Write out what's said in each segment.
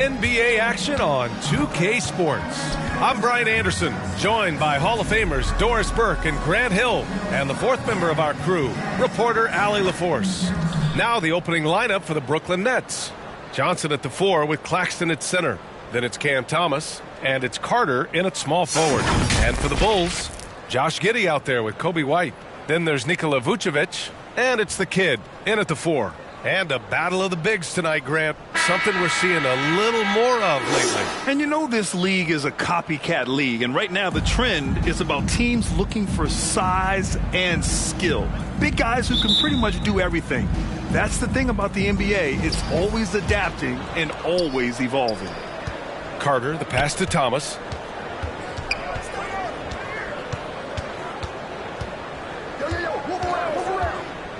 NBA action on 2K Sports. I'm Brian Anderson, joined by Hall of Famers Doris Burke and Grant Hill, and the fourth member of our crew, reporter Allie LaForce. Now the opening lineup for the Brooklyn Nets. Johnson at the 4 with Claxton at center. Then it's Cam Thomas, and it's Carter in at small forward. And for the Bulls, Josh Giddey out there with Kobe White. Then there's Nikola Vucevic, and it's the kid in at the 4. And a battle of the bigs tonight, Grant. Something we're seeing a little more of lately. And you know this league is a copycat league, and right now the trend is about teams looking for size and skill. Big guys who can pretty much do everything. That's the thing about the NBA. It's always adapting and always evolving. Carter, the pass to Thomas.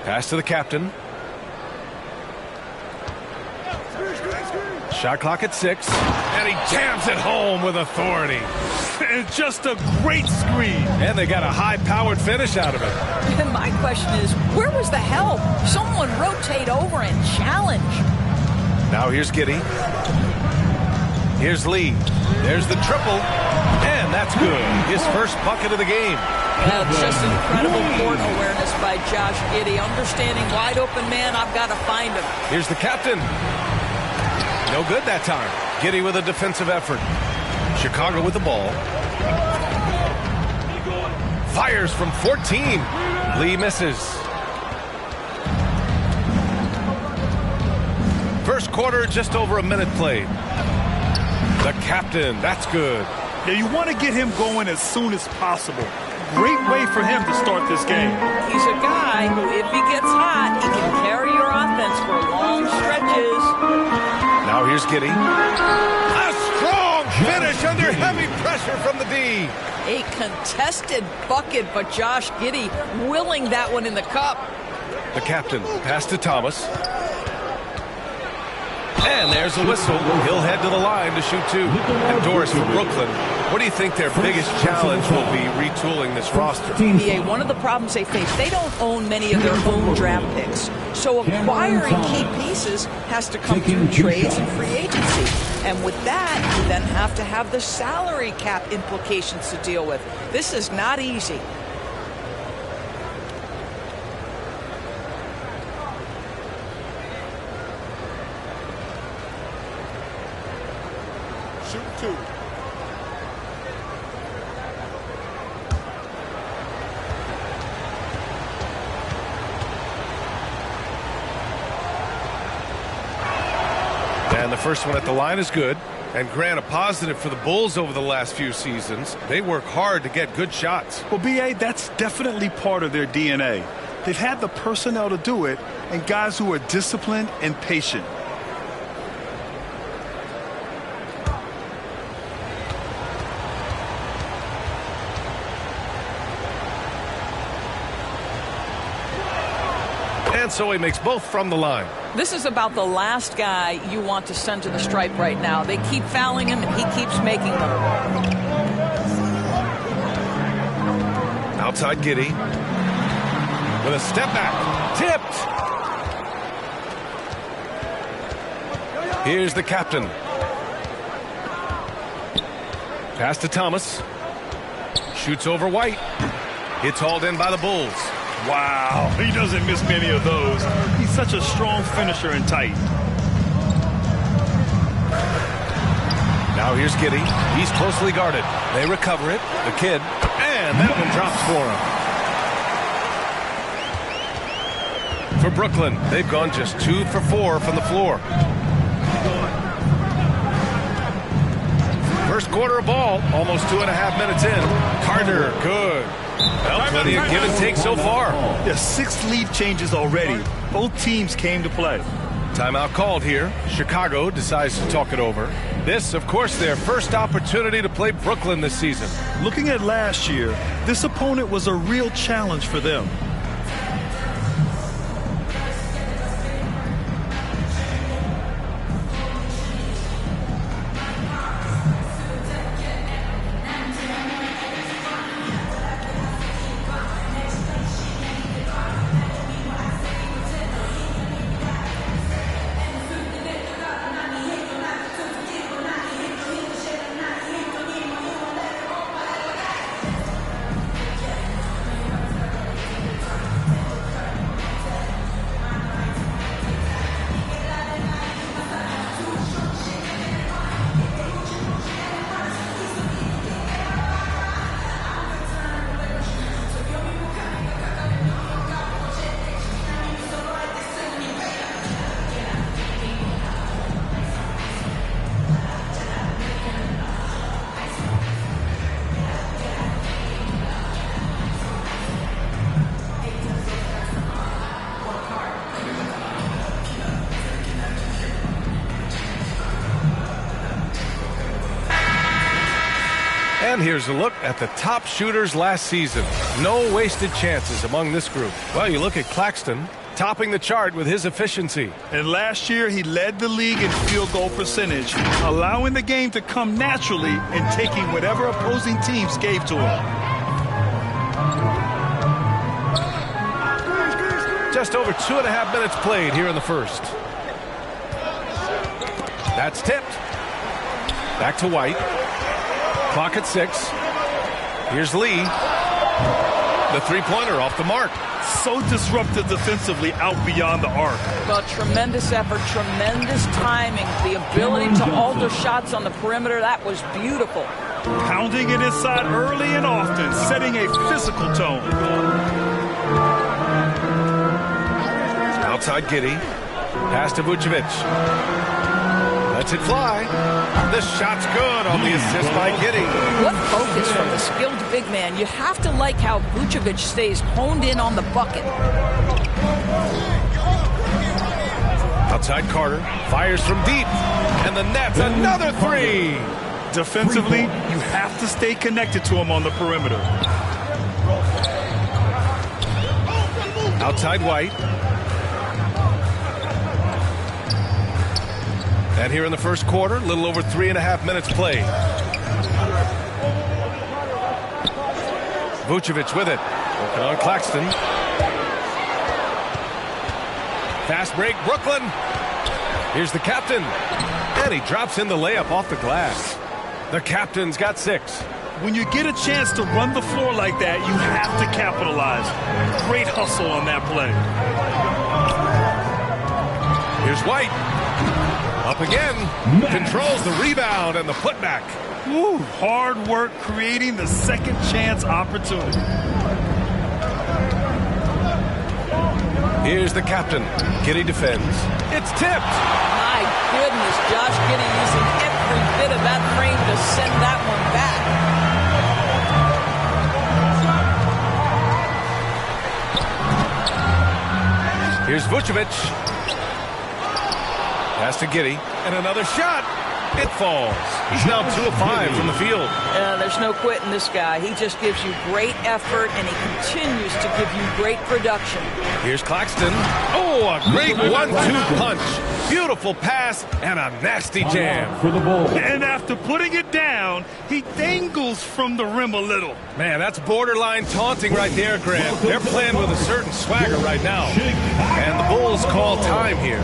Pass to the captain. Shot clock at 6, and he jams it home with authority. It's just a great screen. And they got a high-powered finish out of it. And my question is, where was the help? Someone rotate over and challenge. Now here's Giddey. Here's Lee. There's the triple, and that's good. His first bucket of the game. Well, just incredible court awareness by Josh Giddey. Understanding wide open man, I've got to find him. Here's the captain. No good that time. Giddey with a defensive effort. Chicago with the ball. Fires from 14. Lee misses. First quarter, just over a minute played. The captain, that's good. Yeah, you want to get him going as soon as possible. Great way for him to start this game. He's a guy who, if he gets hot, he can carry your offense for long stretches. Now here's Giddey. A strong finish under heavy pressure from the D. A contested bucket, but Josh Giddey willing that one in the cup. The captain, pass to Thomas. And there's a whistle. He'll head to the line to shoot 2. And Doris for Brooklyn. What do you think their biggest challenge will be retooling this roster? BA, one of the problems they face, they don't own many of their own draft picks. So acquiring key pieces has to come through trades and free agency. And with that, you then have to have the salary cap implications to deal with. This is not easy. Shoot 2. And the first one at the line is good. And Grant, a positive for the Bulls over the last few seasons. They work hard to get good shots. Well, BA, that's definitely part of their DNA. They've had the personnel to do it, and guys who are disciplined and patient. And so he makes both from the line. This is about the last guy you want to send to the stripe right now. They keep fouling him, and he keeps making them. Outside Giddey. With a step back. Tipped. Here's the captain. Pass to Thomas. Shoots over White. It's hauled in by the Bulls. Wow, he doesn't miss many of those. He's such a strong finisher and tight. Now here's Giddey. He's closely guarded. They recover it. The kid. And that one drops for him. For Brooklyn, they've gone just 2 for 4 from the floor. First quarter of ball, almost 2.5 minutes in. Carter, good. Well, plenty of give and take so far. Yeah, 6 lead changes already. Both teams came to play. Timeout called here. Chicago decides to talk it over. This, of course, their first opportunity to play Brooklyn this season. Looking at last year, this opponent was a real challenge for them. And here's a look at the top shooters last season. No wasted chances among this group. Well, you look at Claxton, topping the chart with his efficiency. And last year, he led the league in field goal percentage, allowing the game to come naturally and taking whatever opposing teams gave to him. Just over 2.5 minutes played here in the first. That's tipped. Back to White. Clock at 6. Here's Lee. The three-pointer off the mark. So disruptive defensively out beyond the arc. Well, tremendous effort, tremendous timing. The ability to alter shots on the perimeter, that was beautiful. Pounding it inside early and often, setting a physical tone. Outside Giddey. Pass to Vucevic. Lets it fly. The shot's good on the assist by Giddey. What focus from the skilled big man. You have to like how Vucevic stays honed in on the bucket. Outside Carter. Fires from deep. And the net's another three. Defensively, you have to stay connected to him on the perimeter. Outside White. And here in the first quarter, a little over 3.5 minutes played. Vucevic with it. Working on Claxton. Fast break, Brooklyn. Here's the captain. And he drops in the layup off the glass. The captain's got 6. When you get a chance to run the floor like that, you have to capitalize. Great hustle on that play. Here's White. Up again. Controls the rebound and the putback. Woo, hard work creating the second chance opportunity. Here's the captain. Giddey defends. It's tipped. My goodness, Josh Giddey using every bit of that frame to send that one back. Here's Vucevic. Pass to Giddey. And another shot. It falls. He's now 2 of 5 from the field. There's no quitting this guy. He just gives you great effort, and he continues to give you great production. Here's Claxton. Oh, a great 1-2 punch. Beautiful pass and a nasty jam. For the ball. And after putting it down, he dangles from the rim a little. Man, that's borderline taunting right there, Grant. They're playing with a certain swagger right now. And the Bulls call time here.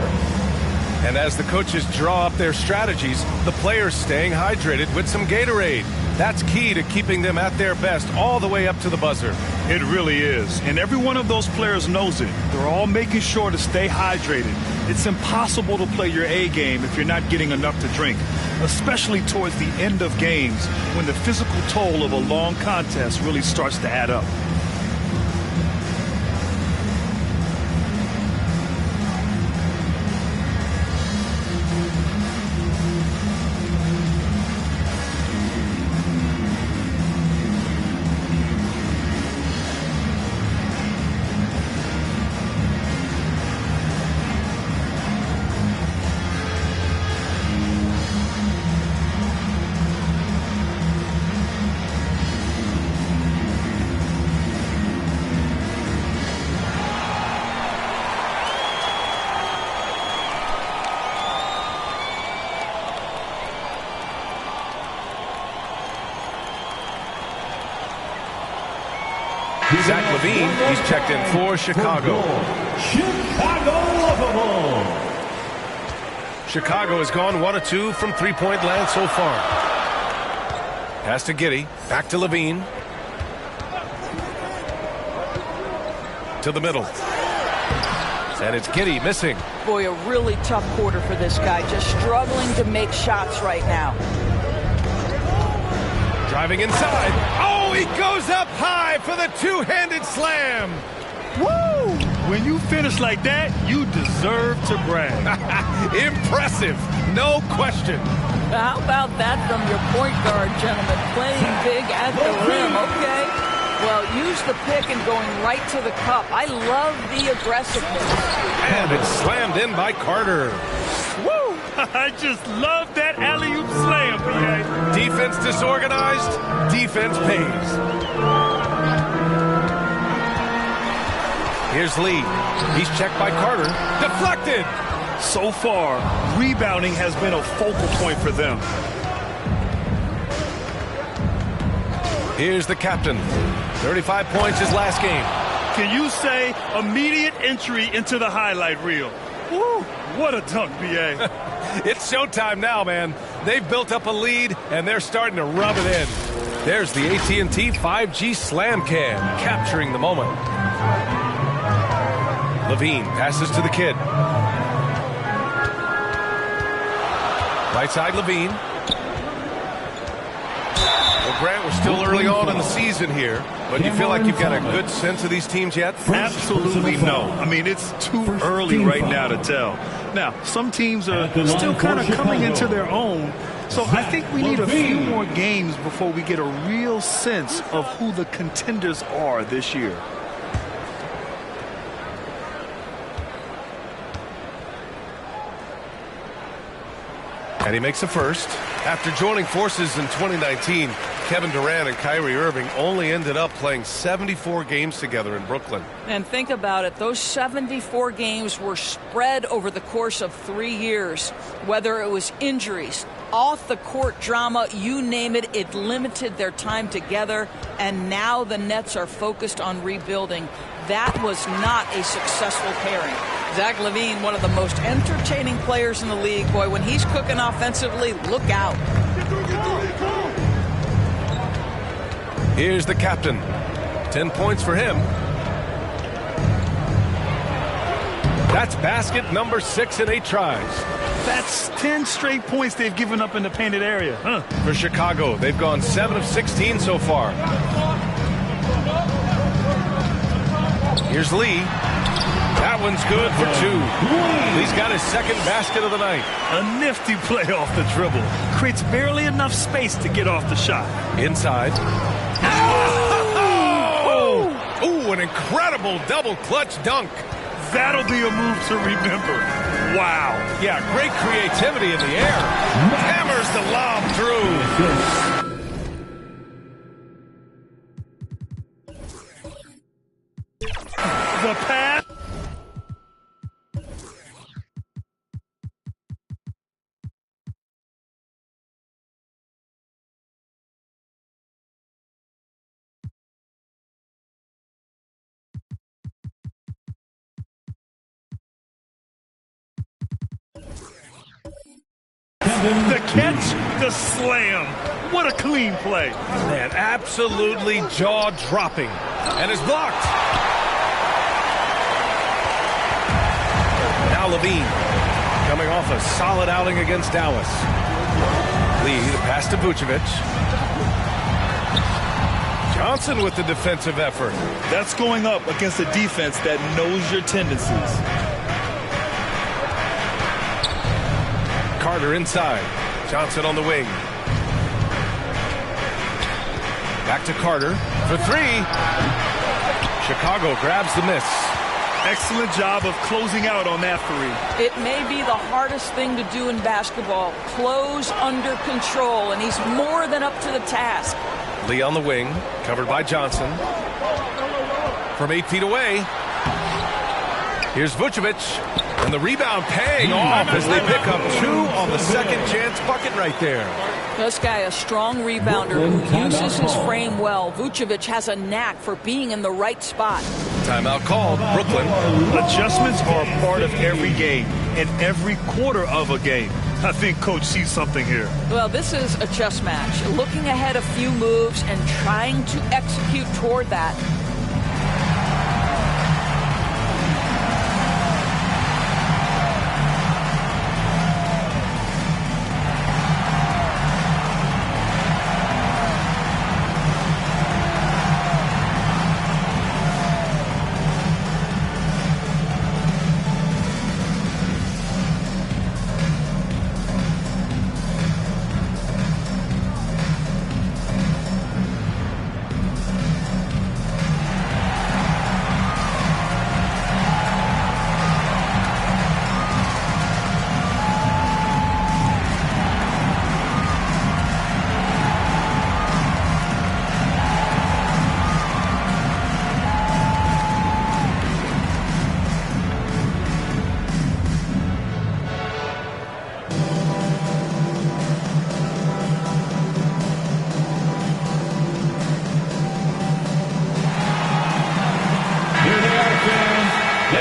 And as the coaches draw up their strategies, the players staying hydrated with some Gatorade. That's key to keeping them at their best all the way up to the buzzer. It really is. And every one of those players knows it. They're all making sure to stay hydrated. It's impossible to play your A game if you're not getting enough to drink, especially towards the end of games when the physical toll of a long contest really starts to add up. Zach LaVine, he's checked in for Chicago. Chicago has gone 1 of 2 from three-point land so far. Pass to Giddey. Back to LaVine. To the middle. And it's Giddey missing. Boy, a really tough quarter for this guy. Just struggling to make shots right now. Driving inside. Oh, he goes up high for the two-handed slam. Woo! When you finish like that, you deserve to brag. Impressive, no question. How about that from your point guard, gentlemen? Playing big at the rim, okay? Well, use the pick and going right to the cup. I love the aggressiveness. And it's slammed in by Carter. Woo! I just love that alley-oop slam, BA. Defense offense disorganized, defense pays. Here's Lee. He's checked by Carter. Deflected! So far, rebounding has been a focal point for them. Here's the captain. 35 points his last game. Can you say immediate entry into the highlight reel? Woo, what a dunk, B.A. It's showtime now, man. They've built up a lead, and they're starting to rub it in. There's the AT&T 5G Slam Cam, capturing the moment. Levine passes to the kid. Right side, Levine. Well, Grant, we're still early on in the season here, but you feel like you've got a good sense of these teams yet? Absolutely no. I mean, it's too early right now to tell. Now, some teams are still kind of coming into their own, so I think we need a few more games before we get a real sense of who the contenders are this year. And he makes a first. After joining forces in 2019, Kevin Durant and Kyrie Irving only ended up playing 74 games together in Brooklyn. And think about it. Those 74 games were spread over the course of 3 years. Whether it was injuries, off-the-court drama, you name it, it limited their time together. And now the Nets are focused on rebuilding. That was not a successful pairing. Zach LaVine, one of the most entertaining players in the league. Boy, when he's cooking offensively, look out. Here's the captain. 10 points for him. That's basket number 6 in 8 tries. That's 10 straight points they've given up in the painted area. For Chicago, they've gone 7 of 16 so far. Here's Lee. That one's good for 2. Lee's got his second basket of the night. A nifty play off the dribble. Creates barely enough space to get off the shot. Inside. Oh! Ooh, an incredible double clutch dunk. That'll be a move to remember. Wow. Yeah, great creativity in the air. Hammers the lob through. The pass. The catch, the slam. What a clean play. Man, absolutely jaw-dropping. And is blocked. Now Levine, coming off a solid outing against Dallas. Lee, the pass to Vucevic. Johnson with the defensive effort. That's going up against a defense that knows your tendencies. Carter inside. Johnson on the wing. Back to Carter for 3. Chicago grabs the miss. Excellent job of closing out on that 3. It may be the hardest thing to do in basketball. Close under control, and he's more than up to the task. Lee on the wing, covered by Johnson. From 8 feet away. Here's Vucevic. And the rebound paying off as they pick up 2 on the second chance bucket right there. This guy, a strong rebounder who uses his frame well. Vucevic has a knack for being in the right spot. Timeout called, Brooklyn. Adjustments are a part of every game and every quarter of a game. I think Coach sees something here. Well, this is a chess match. Looking ahead a few moves and trying to execute toward that.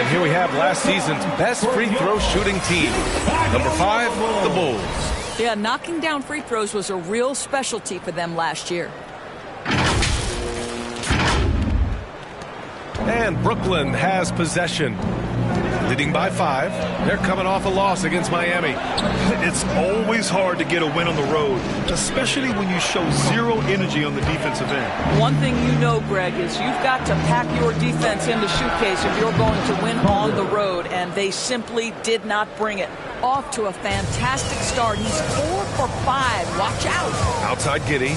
And here we have last season's best free throw shooting team. Number 5, the Bulls. Yeah, knocking down free throws was a real specialty for them last year. And Brooklyn has possession. Leading by 5. They're coming off a loss against Miami. It's always hard to get a win on the road, especially when you show zero energy on the defensive end. One thing you know, Greg, is you've got to pack your defense in the suitcase if you're going to win on the road, and they simply did not bring it. Off to a fantastic start. He's 4 for 5. Watch out. Outside Giddey.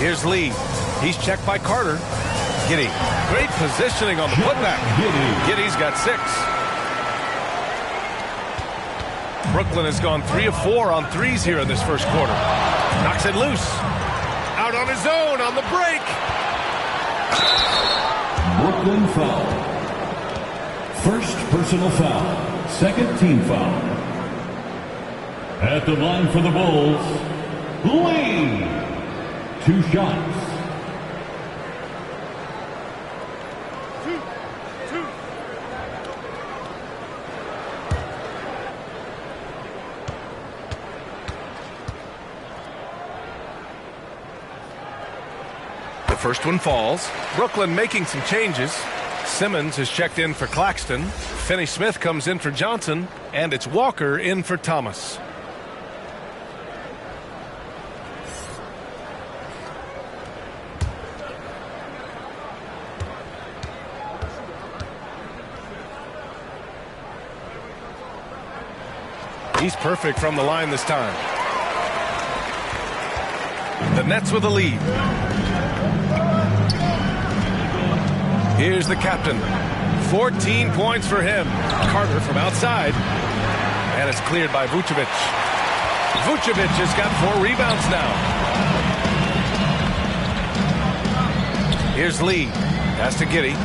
Here's Lee. He's checked by Carter. Giddey. Great positioning on the putback. Giddey's got 6. Brooklyn has gone 3 of 4 on threes here in this first quarter. Knocks it loose. Out on his own on the break. Brooklyn foul. First personal foul. Second team foul. At the line for the Bulls, Lee. 2 shots. The first one falls. Brooklyn making some changes. Simmons has checked in for Claxton. Finney-Smith comes in for Johnson. And it's Walker in for Thomas. He's perfect from the line this time. The Nets with a lead. Here's the captain. 14 points for him. Carter from outside. And it's cleared by Vucevic. Vucevic has got 4 rebounds now. Here's Lee. Pass to Giddey.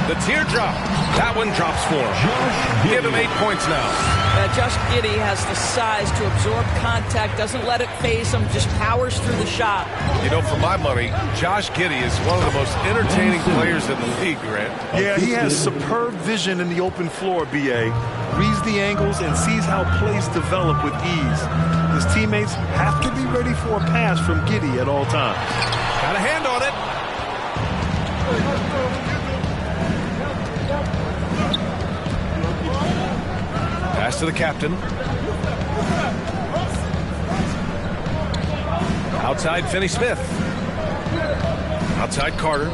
The teardrop. That one drops for him. Give him 8 points now. Josh Giddey has the size to absorb contact, doesn't let it phase him, just powers through the shot. You know, for my money, Josh Giddey is one of the most entertaining players in the league, Grant. Yeah, he has superb vision in the open floor, B.A. Reads the angles and sees how plays develop with ease. His teammates have to be ready for a pass from Giddey at all times. Got a hand on it. Pass to the captain. Outside Finney-Smith. Outside Carter.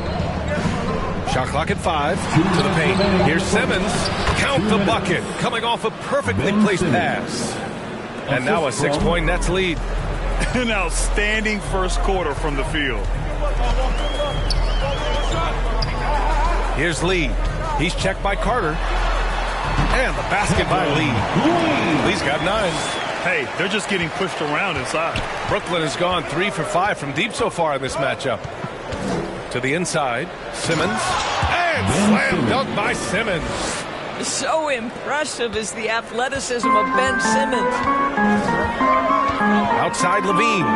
Shot clock at 5. To the paint. Here's Simmons. Count the bucket. Coming off a perfectly placed pass. And now a 6-point Nets lead. An outstanding first quarter from the field. Here's Lee. He's checked by Carter. And the basket by Lee. Lee's got 9. Hey, they're just getting pushed around inside. Brooklyn has gone 3 for 5 from deep so far in this matchup. To the inside, Simmons. And slam dunk by Simmons. So impressive is the athleticism of Ben Simmons. Outside Levine.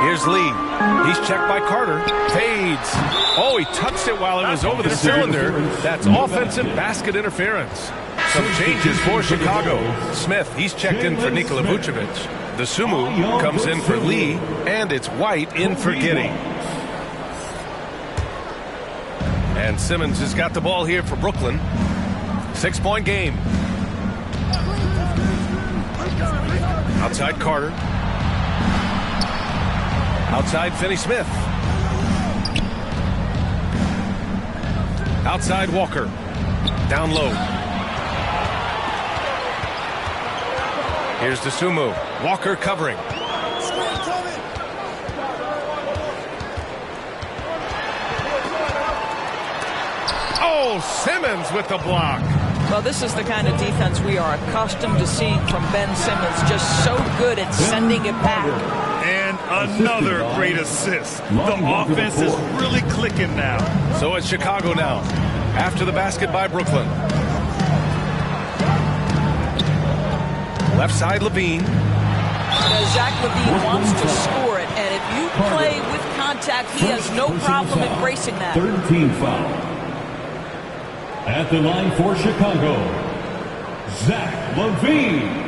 Here's Lee. He's checked by Carter. Fades. Oh, he touched it while it was over the cylinder. That's offensive basket interference. Some changes for Chicago. Smith, he's checked in for Nikola Vucevic. The Sumu comes in for Lee, and it's White in for Giddey. And Simmons has got the ball here for Brooklyn. 6-point game. Outside Carter. Outside Finney-Smith. Outside Walker. Down low. Here's Dosunmu. Walker covering. Oh, Simmons with the block. Well, this is the kind of defense we are accustomed to seeing from Ben Simmons. Just so good at sending it back. And another great assist. The offense is really clicking now. So it's Chicago now. After the basket by Brooklyn. Left side Levine. Zach LaVine wants to score it, and if you play with contact, he has no problem embracing that. Third team foul. At the line for Chicago, Zach LaVine.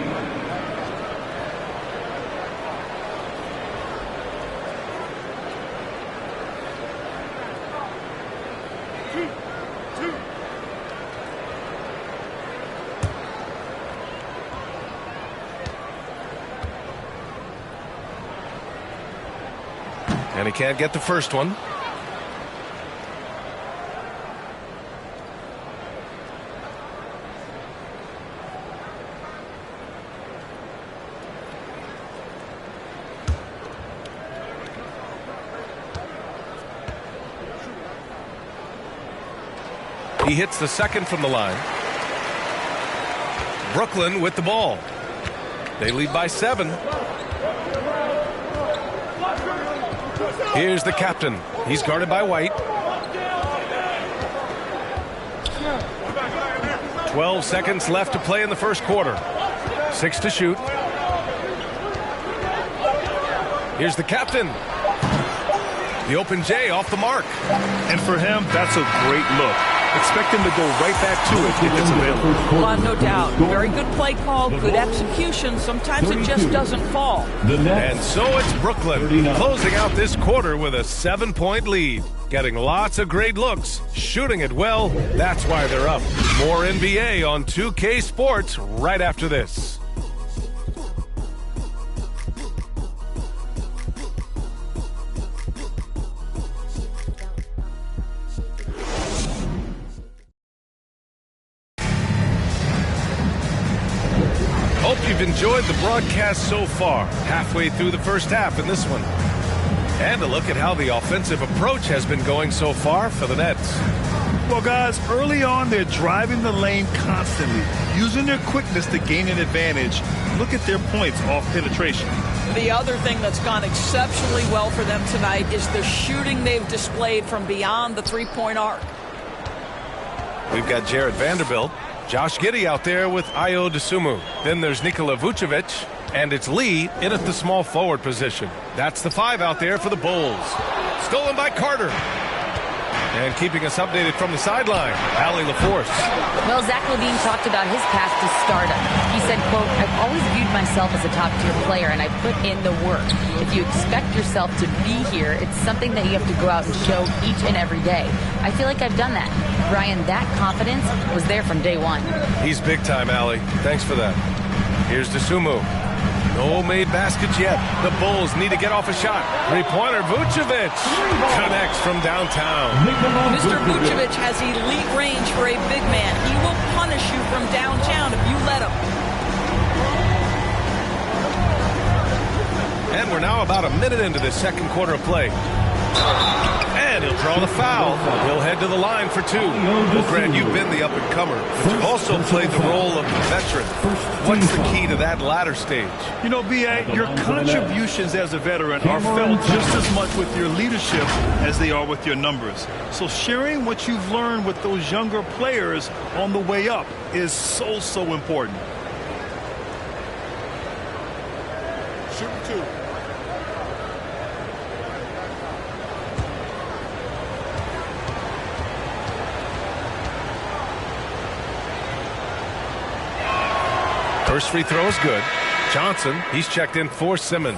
And he can't get the first one. He hits the second from the line. Brooklyn with the ball. They lead by 7. Here's the captain. He's guarded by White. 12 seconds left to play in the first quarter. 6 to shoot. Here's the captain. The open J off the mark. And for him, that's a great look. Expect him to go right back to it if it's available. No doubt. Very good play call, good execution. Sometimes it just doesn't fall. And so it's Brooklyn closing out this quarter with a 7-point lead. Getting lots of great looks, shooting it well. That's why they're up. More NBA on 2K Sports right after this. Hope you've enjoyed the broadcast so far, halfway through the first half in this one. And a look at how the offensive approach has been going so far for the Nets. Well, guys, early on, they're driving the lane constantly, using their quickness to gain an advantage. Look at their points off penetration. The other thing that's gone exceptionally well for them tonight is the shooting they've displayed from beyond the three-point arc. We've got Jared Vanderbilt. Josh Giddey out there with Ayo Dosunmu. Then there's Nikola Vucevic, and it's Lee in at the small forward position. That's the 5 out there for the Bulls. Stolen by Carter. And keeping us updated from the sideline, Allie LaForce. Well, Zach LaVine talked about his path to stardom. He said, quote, I've always viewed myself as a top-tier player, and I put in the work. If you expect yourself to be here, it's something that you have to go out and show each and every day. I feel like I've done that. Brian, that confidence was there from day one. He's big time, Allie. Thanks for that. Here's Dosunmu. No made baskets yet. The Bulls need to get off a shot. Three-pointer, Vucevic connects from downtown. Mr. Vucevic has elite range for a big man. He will punish you from downtown if you let him. And we're now about a minute into the second quarter of play. And he'll draw the foul. He'll head to the line for 2. Well, Grant, you've been the up-and-comer, but you've also played the role of the veteran. What's the key to that latter stage? You know, B.A., your contributions as a veteran are felt just as much with your leadership as they are with your numbers. So sharing what you've learned with those younger players on the way up is so important. Shooting 2. First free throw is good. Johnson, he's checked in for Simmons.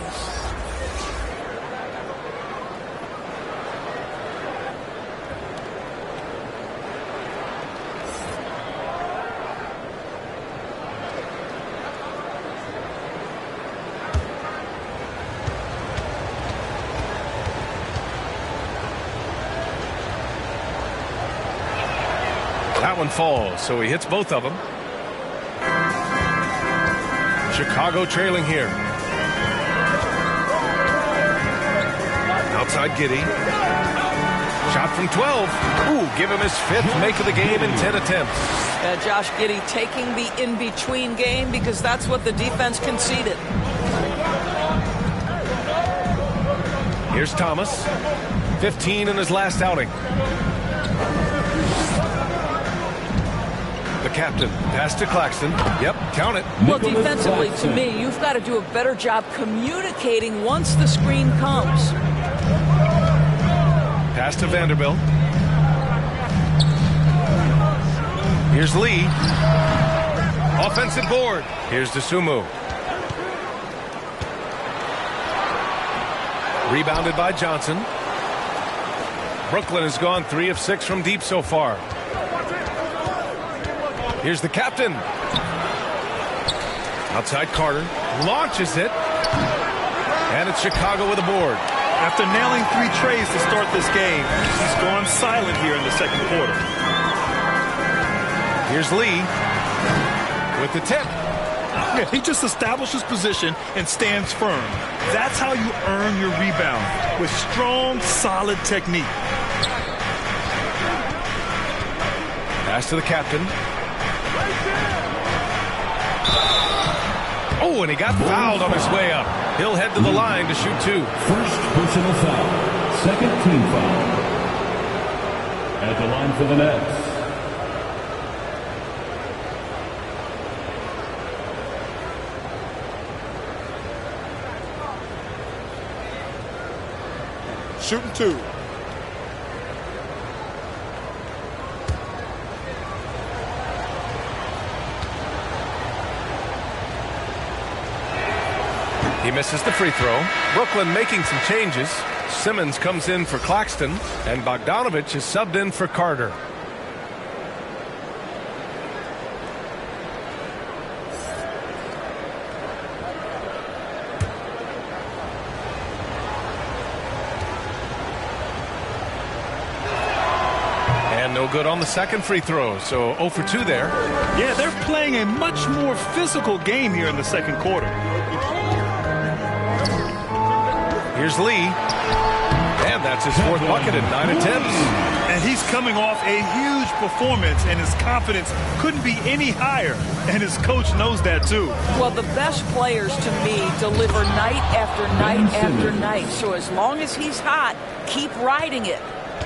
That one falls, so he hits both of them. Chicago trailing here. Outside Giddey. Shot from 12. Ooh, give him his 5th make of the game in 10 attempts. Josh Giddey taking the in-between game because that's what the defense conceded. Here's Thomas. 15 in his last outing. The captain. Pass to Claxton. Yep, count it. Well, defensively, to me, you've got to do a better job communicating once the screen comes. Pass to Vanderbilt. Here's Lee. Offensive board. Here's DeSumo. Rebounded by Johnson. Brooklyn has gone 3 of 6 from deep so far. Here's the captain. Outside Carter. Launches it. And it's Chicago with a board. After nailing 3 trays to start this game, he's gone silent here in the second quarter. Here's Lee with the tip. Yeah, he just establishes position and stands firm. That's how you earn your rebound, with strong, solid technique. Pass to the captain. Oh, and he got fouled on his way up. He'll head to the line to shoot 2. First personal foul. Second team foul. At the line for the Nets. Shooting 2. He misses the free throw. Brooklyn making some changes. Simmons comes in for Claxton, and Bogdanovich is subbed in for Carter. And no good on the second free throw, so 0 for 2 there. Yeah, they're playing a much more physical game here in the second quarter. Here's Lee, and that's his 4th bucket in 9 attempts. And he's coming off a huge performance, and his confidence couldn't be any higher, and his coach knows that too. Well, the best players to me deliver night after night after night. So as long as he's hot, keep riding it.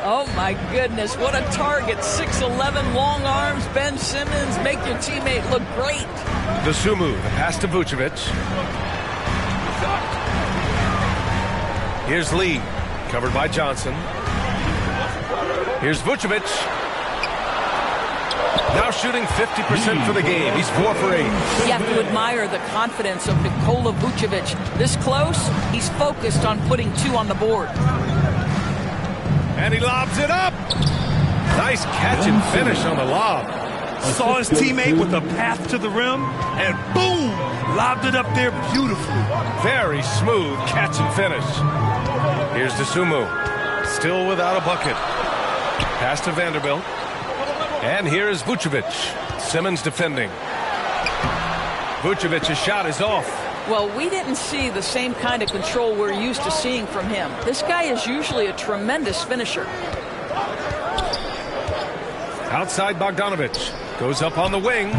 Oh my goodness, what a target. 6'11", long arms, Ben Simmons, make your teammate look great. DeSumo, the pass to Vucevic. Here's Lee, covered by Johnson. Here's Vucevic. Now shooting 50% for the game. He's 4 for 8. You have to admire the confidence of Nikola Vucevic. This close, he's focused on putting 2 on the board. And he lobs it up. Nice catch and finish on the lob. Saw his teammate with a path to the rim, and boom, lobbed it up there beautifully. Very smooth catch and finish. Here's DeSumo, still without a bucket. Pass to Vanderbilt. And here is Vucevic. Simmons defending. Vucevic's shot is off. Well, we didn't see the same kind of control we're used to seeing from him. This guy is usually a tremendous finisher. Outside Bogdanovich. Goes up on the wing.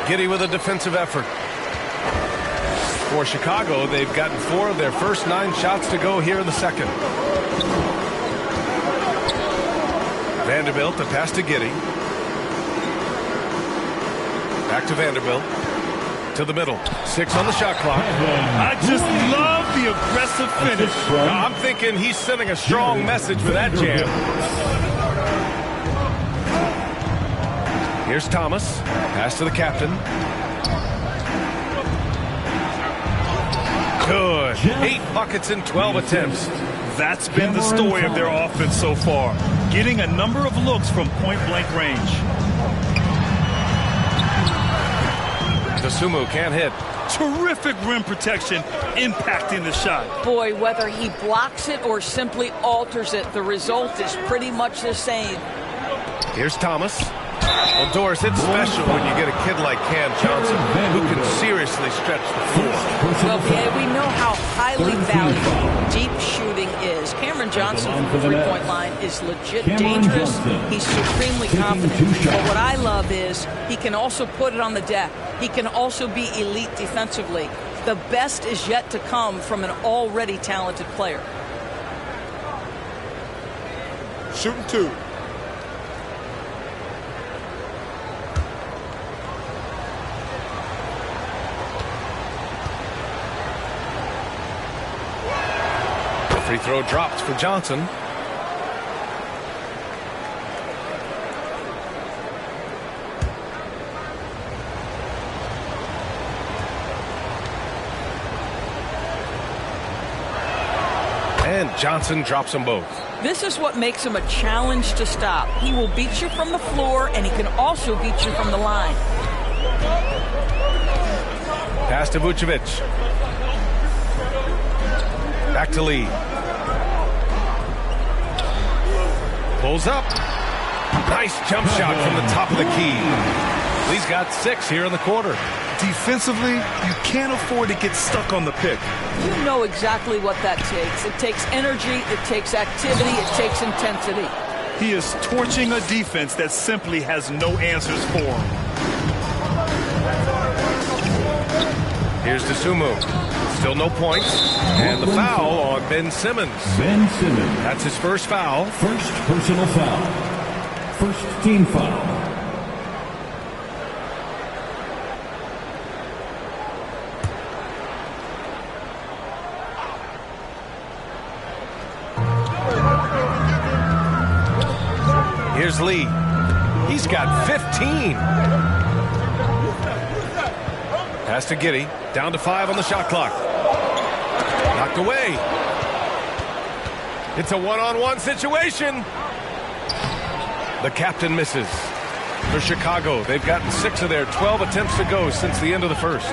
Giddey with a defensive effort. For Chicago, they've gotten 4 of their first 9 shots to go here in the second. Vanderbilt, the pass to Giddey. Back to Vanderbilt. To the middle. 6 on the shot clock. I just love the aggressive finish. I'm thinking he's sending a strong message with that jam. Here's Thomas. Pass to the captain. Good. 8 buckets in 12 attempts. That's been the story of their offense so far. Getting a number of looks from point-blank range. DeSumo can't hit. Terrific rim protection, impacting the shot. Boy, whether he blocks it or simply alters it, the result is pretty much the same. Here's Thomas. Well, Doris, it's special when you get a kid like Cam Johnson who can seriously stretch the floor. Well, BA, we know how highly valued deep shooting is. Cameron Johnson from the three-point line is legit dangerous. He's supremely confident. But what I love is he can also put it on the deck. He can also be elite defensively. The best is yet to come from an already talented player. Shooting 2. Free throw dropped for Johnson. And Johnson drops them both. This is what makes him a challenge to stop. He will beat you from the floor, and he can also beat you from the line. Pass to Vucevic. Back to Lee. Pulls up. Nice jump shot from the top of the key. Lee's got 6 here in the quarter. Defensively, you can't afford to get stuck on the pick. You know exactly what that takes. It takes energy, it takes activity, it takes intensity. He is torching a defense that simply has no answers for him. Here's to Sumu. Still no points. And the foul on Ben Simmons. Ben Simmons. That's his first foul. First personal foul. First team foul. Here's Lee. He's got 15. Pass to Giddey. Down to 5 on the shot clock. Knocked away. It's a one-on-one situation. The captain misses. For Chicago, they've gotten 6 of their 12 attempts to go since the end of the first.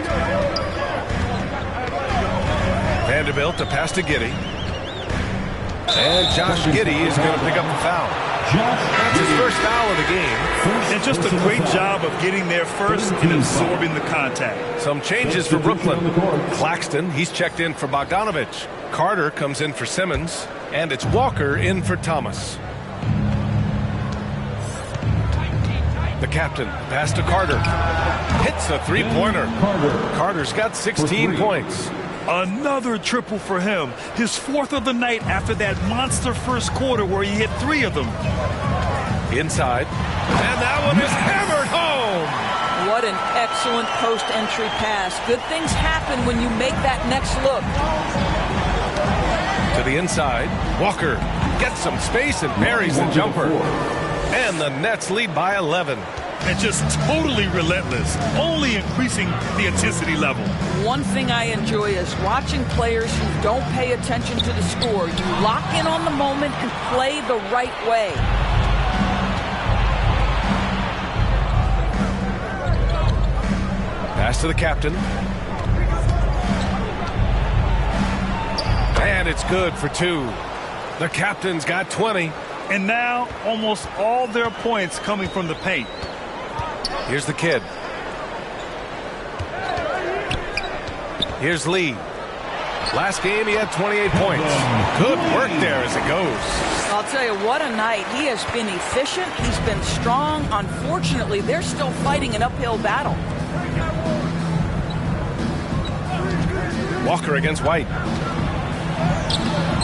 Vanderbilt to pass to Giddey. And Josh Giddey is going to pick up the foul. That's his first foul of the game. And just a great job of getting there first and absorbing the contact. Some changes for Brooklyn. Claxton, he's checked in for Bogdanovich. Carter comes in for Simmons. And it's Walker in for Thomas. The captain, pass to Carter. Hits a three-pointer. Carter's got 16 points. Another triple for him. His 4th of the night after that monster first quarter where he hit 3 of them. Inside. And that one is hammered home. What an excellent post-entry pass. Good things happen when you make that next look. To the inside. Walker gets some space and buries the jumper. And the Nets lead by 11. And just totally relentless, only increasing the intensity level. One thing I enjoy is watching players who don't pay attention to the score. You lock in on the moment and play the right way. Pass to the captain. And it's good for 2. The captain's got 20. And now almost all their points coming from the paint. Here's the kid. Here's Lee. Last game he had 28 points. Good work there as it goes. I'll tell you, what a night. He has been efficient. He's been strong. Unfortunately, they're still fighting an uphill battle. Walker against White.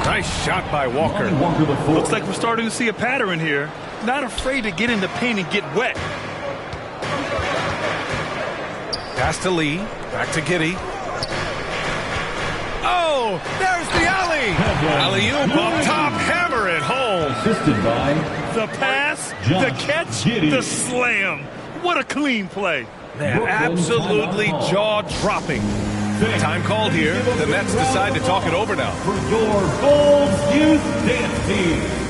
Nice shot by Walker. Looks like we're starting to see a pattern here. Not afraid to get in the paint and get wet. Pass to Lee. Back to Giddey. Oh, there's the alley. Alley-oop up top. Hammer it home. Assisted by the pass, the catch, the slam. What a clean play. Man, absolutely jaw-dropping. Time called here. The Nets decide to talk it over now. For your Bulls Youth Dance Team.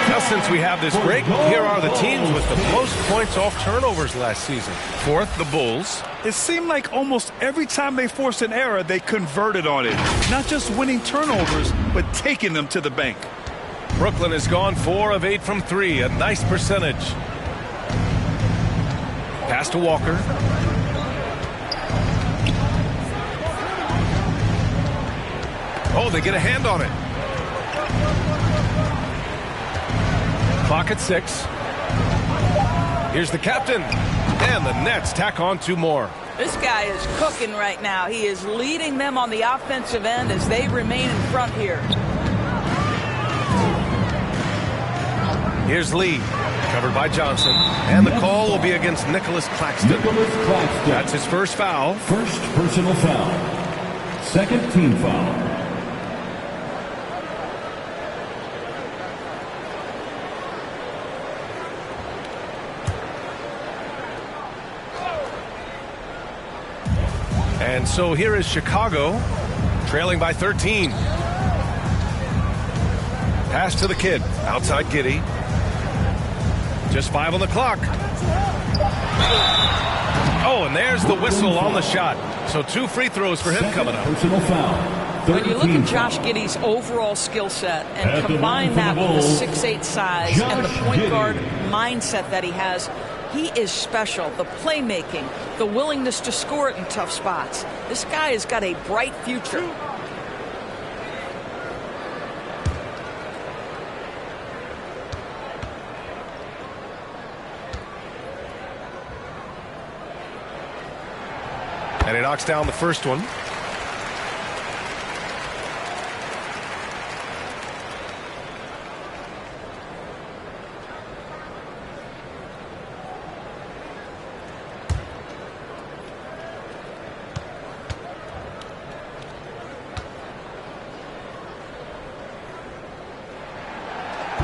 Now, since we have this break, here are the teams with the most points off turnovers last season. Fourth, the Bulls. It seemed like almost every time they forced an error, they converted on it. Not just winning turnovers, but taking them to the bank. Brooklyn has gone 4 of 8 from 3, a nice percentage. Pass to Walker. Oh, they get a hand on it. Clock at 6. Here's the captain. And the Nets tack on 2 more. This guy is cooking right now. He is leading them on the offensive end as they remain in front here. Here's Lee, covered by Johnson. And the call will be against Nicholas Claxton. That's his first foul. First personal foul. Second team foul. And so here is Chicago, trailing by 13. Pass to the kid, outside Giddey. Just 5 on the clock. Oh, and there's the whistle on the shot. So 2 free throws for him coming up. Personal foul. When you look at Josh Giddey's overall skill set and combine that with the 6'8" size and the point guard mindset that he has, he is special. The playmaking, the willingness to score it in tough spots. This guy has got a bright future. And he knocks down the first one.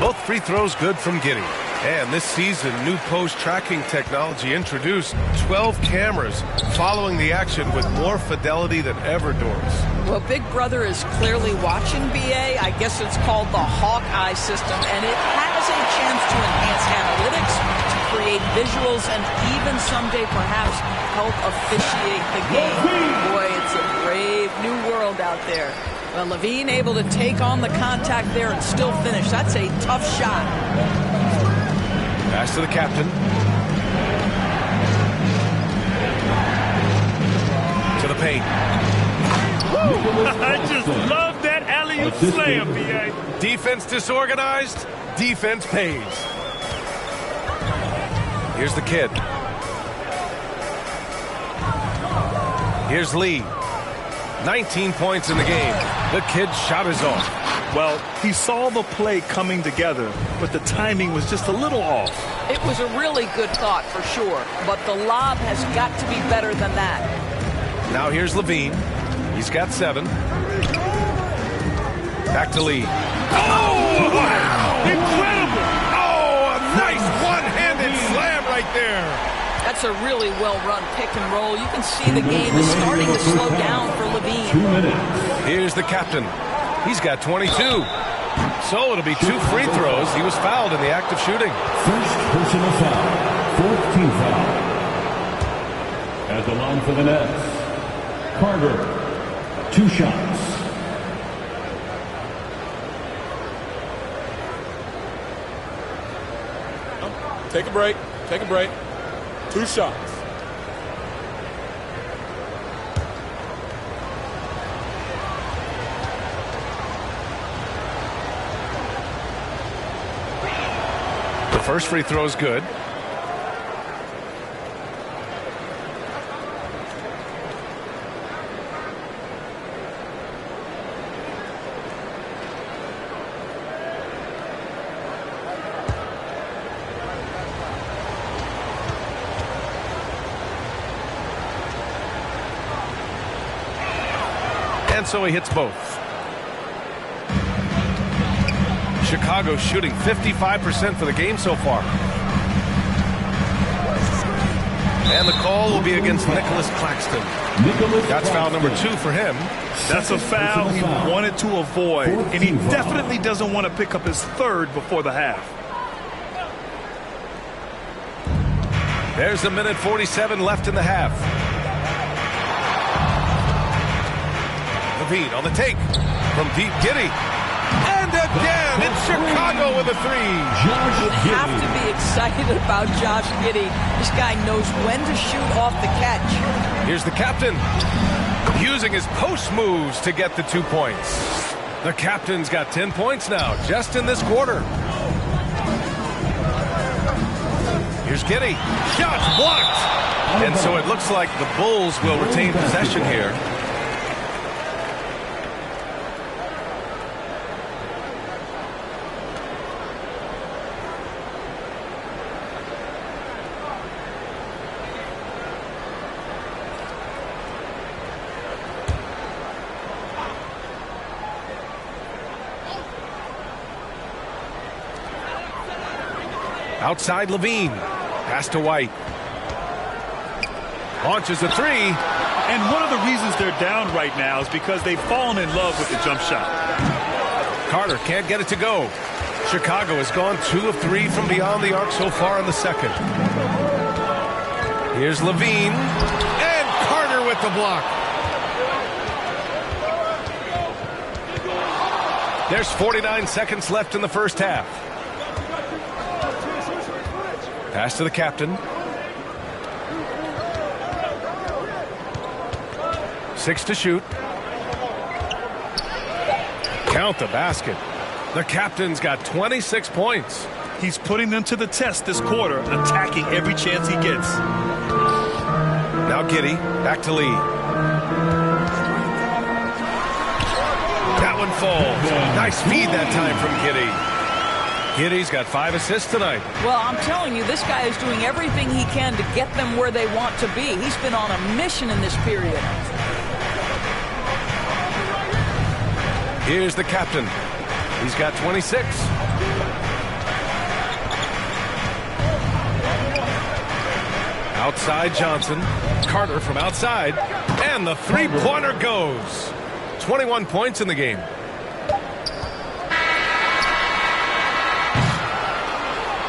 Both free throws good from Giddey. And this season, new post tracking technology introduced 12 cameras following the action with more fidelity than ever, Doris. Well, Big Brother is clearly watching BA. I guess it's called the Hawkeye system, and it has a chance to enhance analytics, to create visuals, and even someday perhaps help officiate the game. Boy, it's a brave new world out there. Well, Levine able to take on the contact there and still finish. That's a tough shot. Pass to the captain. To the paint. I just love that alley-oop slam, B.A. Defense disorganized, defense pays. Here's the kid. Here's Lee. 19 points in the game. The kid's shot is off. Well, he saw the play coming together, but the timing was just a little off. It was a really good thought for sure, but the lob has got to be better than that. Now here's Levine. He's got 7. Back to Lee. Oh, wow! Incredible! Oh, a nice one-handed slam right there. That's a really well-run pick and roll. You can see the game is starting to slow down for Levine. 2 minutes. Here's the captain. He's got 22. So it'll be 2 free throws. He was fouled in the act of shooting. First personal foul. Fourth team foul. At the line for the Nets, Carter. 2 shots. Take a break. Take a break. 2 shots. The first free throw is good. And so he hits both. Chicago shooting 55% for the game so far. And the call will be against Nicholas Claxton. That's foul number 2 for him. That's a foul he wanted to avoid, and he definitely doesn't want to pick up his 3rd before the half. There's a minute 47 left in the half. Levine on the take from deep. Giddey. And again, it's Chicago with a 3. You have to be excited about Josh Giddey. This guy knows when to shoot off the catch. Here's the captain using his post moves to get the 2 points. The captain's got 10 points now just in this quarter. Here's Giddey. Shot blocked. And so it looks like the Bulls will retain possession here. Outside Levine. Pass to White. Launches a 3. And one of the reasons they're down right now is because they've fallen in love with the jump shot. Carter can't get it to go. Chicago has gone 2 of 3 from beyond the arc so far in the second. Here's Levine. And Carter with the block. There's 49 seconds left in the first half. Pass to the captain. 6 to shoot. Count the basket. The captain's got 26 points. He's putting them to the test this quarter, attacking every chance he gets. Now Giddey, back to Lee. That one falls. Nice feed that time from Giddey. Giddey's got 5 assists tonight. Well, I'm telling you, this guy is doing everything he can to get them where they want to be. He's been on a mission in this period. Here's the captain. He's got 26. Outside Johnson. Carter from outside. And the 3-pointer goes. 21 points in the game.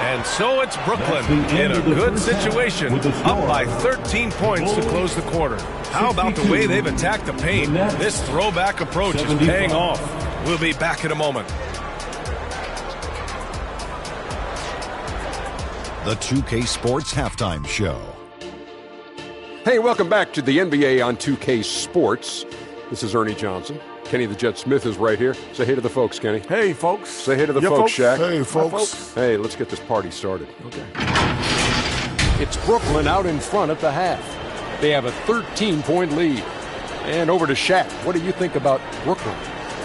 And so it's Brooklyn in a good situation, up by 13 points to close the quarter. How about the way they've attacked the paint? This throwback approach is paying off. We'll be back in a moment. The 2K Sports Halftime Show. Hey, welcome back to the NBA on 2K Sports. This is Ernie Johnson. Kenny the Jet Smith is right here. Say hey to the folks, Kenny. Hey, folks. Say hey to the folks, Shaq. Hey, folks. Hey, let's get this party started. Okay. It's Brooklyn out in front at the half. They have a 13-point lead. And over to Shaq. What do you think about Brooklyn?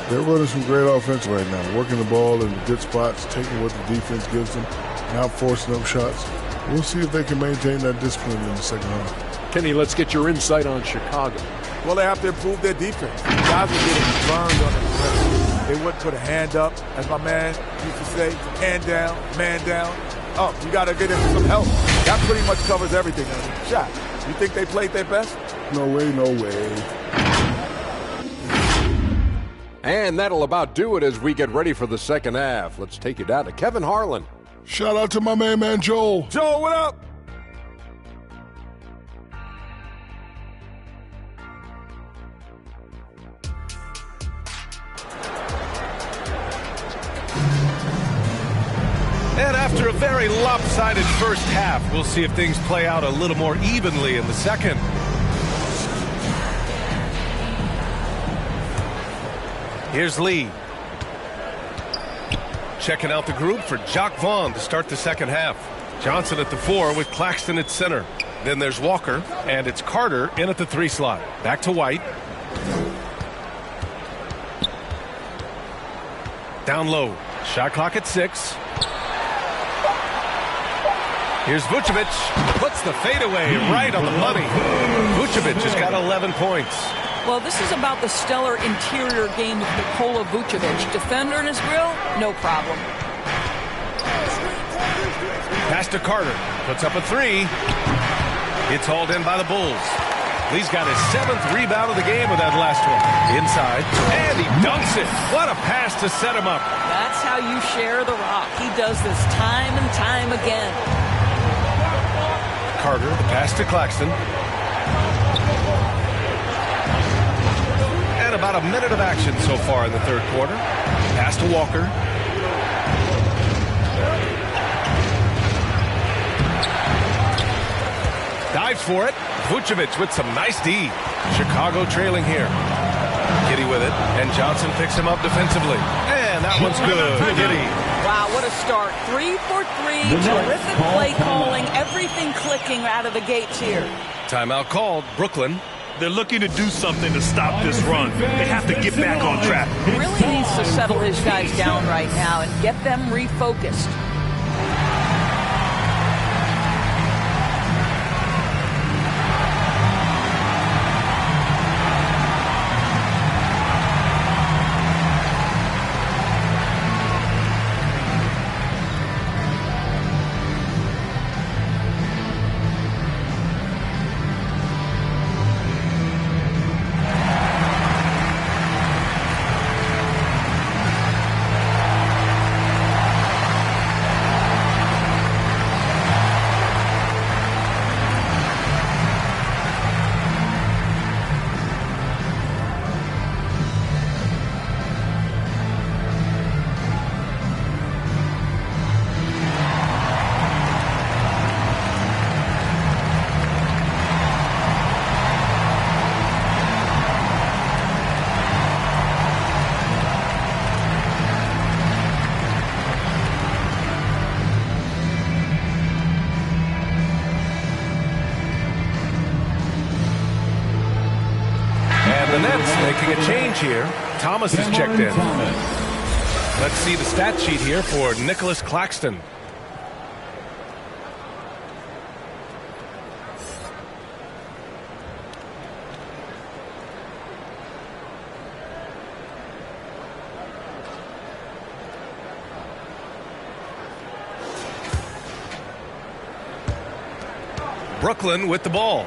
They're running some great offense right now, working the ball in the good spots, taking what the defense gives them, not forcing up shots. We'll see if they can maintain that discipline in the second half. Kenny, let's get your insight on Chicago. Well, they have to improve their defense. Guys are getting burned on the defense. They wouldn't put a hand up, as my man used to say, hand down, man down. Oh, you got to get into some help. That pretty much covers everything. Shot. You think they played their best? No way, no way. And that'll about do it as we get ready for the second half. Let's take you down to Kevin Harlan. Shout out to my main man, Joel. Joel, what up? And after a very lopsided first half, we'll see if things play out a little more evenly in the second. Here's Lee. Checking out the group for Jacques Vaughn to start the second half. Johnson at the 4 with Claxton at center. Then there's Walker, and it's Carter in at the 3 slot. Back to White. Down low. Shot clock at 6. Here's Vucevic. Puts the fadeaway right on the money. Vucevic has got 11 points. Well, this is about the stellar interior game of Nikola Vucevic. Defender in his grill, no problem. Pass to Carter. Puts up a 3. It's hauled in by the Bulls. Lee's got his 7th rebound of the game with that last one. Inside, and he dunks it. What a pass to set him up. That's how you share the rock. He does this time and time again. Carter, the pass to Claxton. And about a minute of action so far in the third quarter. Pass to Walker. Dives for it. Vucevic with some nice D. Chicago trailing here. Giddey with it, and Johnson picks him up defensively. And that one's good. Giddey. Wow, what a start. 3 for 3. Terrific play calling. Everything clicking out of the gates here. Timeout called. Brooklyn. They're looking to do something to stop this run. They have to get back on track. Really needs to settle his guys down right now and get them refocused. The Nets making a change here. Thomas is checked in. Let's see the stat sheet here for Nicholas Claxton. Brooklyn with the ball.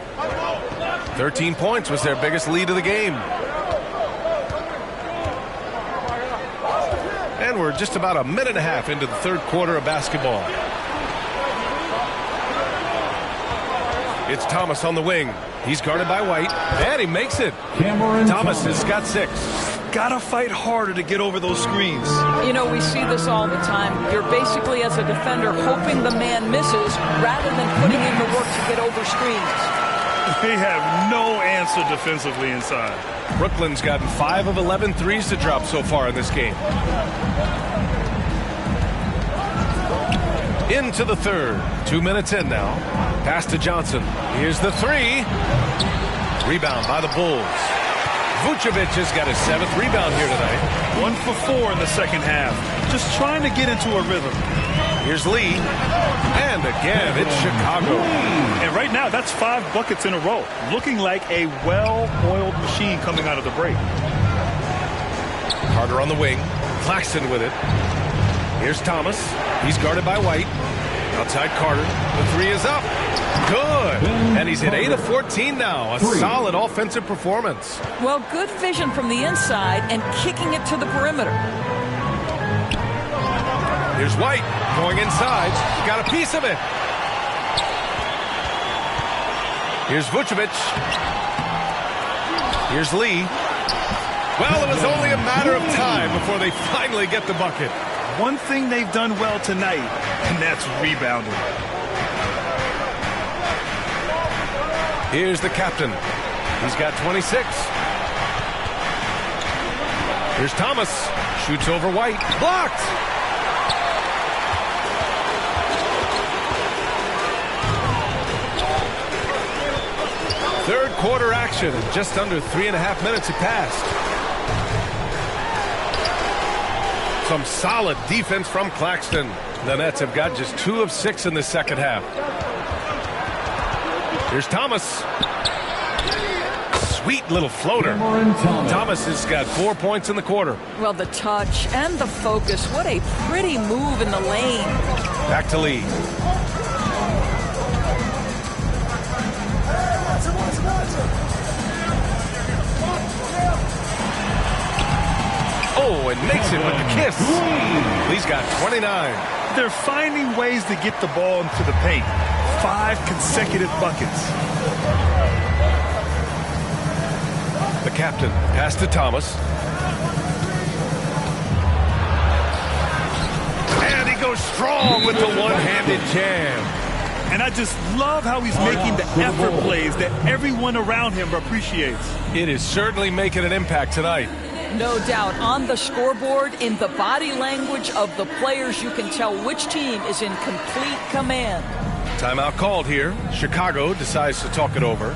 13 points was their biggest lead of the game. And we're just about a minute and a half into the third quarter of basketball. It's Thomas on the wing. He's guarded by White, and he makes it. Thomas has got 6. Gotta fight harder to get over those screens. You know, we see this all the time. You're basically, as a defender, hoping the man misses rather than putting in the work to get over screens. They have no answer defensively inside. Brooklyn's gotten 5 of 11 threes to drop so far in this game. Into the third. 2 minutes in now. Pass to Johnson. Here's the 3. Rebound by the Bulls. Vucevic has got his 7th rebound here tonight. 1 for 4 in the second half. Just trying to get into a rhythm. Here's Lee. And again, it's Chicago. And right now, that's 5 buckets in a row. Looking like a well-oiled machine coming out of the break. Carter on the wing. Claxton with it. Here's Thomas. He's guarded by White. Outside Carter. The 3 is up. Good. And he's hit 8 of 14 now. A solid offensive performance. Well, good vision from the inside and kicking it to the perimeter. Here's White going inside. Got a piece of it. Here's Vucevic. Here's Lee. Well, it was only a matter of time before they finally get the bucket. One thing they've done well tonight, and that's rebounding. Here's the captain. He's got 26. Here's Thomas. Shoots over White. Blocked. Third quarter action. Just under 3.5 minutes have passed. Some solid defense from Claxton. The Nets have got just 2 of 6 in the second half. Here's Thomas. Sweet little floater. Thomas has got 4 points in the quarter. Well, the touch and the focus. What a pretty move in the lane. Back to Lee. Oh, and makes it with the kiss. He's got 29. They're finding ways to get the ball into the paint. 5 consecutive buckets. The captain pass to Thomas. And he goes strong with the one-handed jam. And I just love how he's making the effort plays that everyone around him appreciates. It is certainly making an impact tonight. No doubt. On the scoreboard, in the body language of the players, you can tell which team is in complete command. Timeout called here. Chicago decides to talk it over.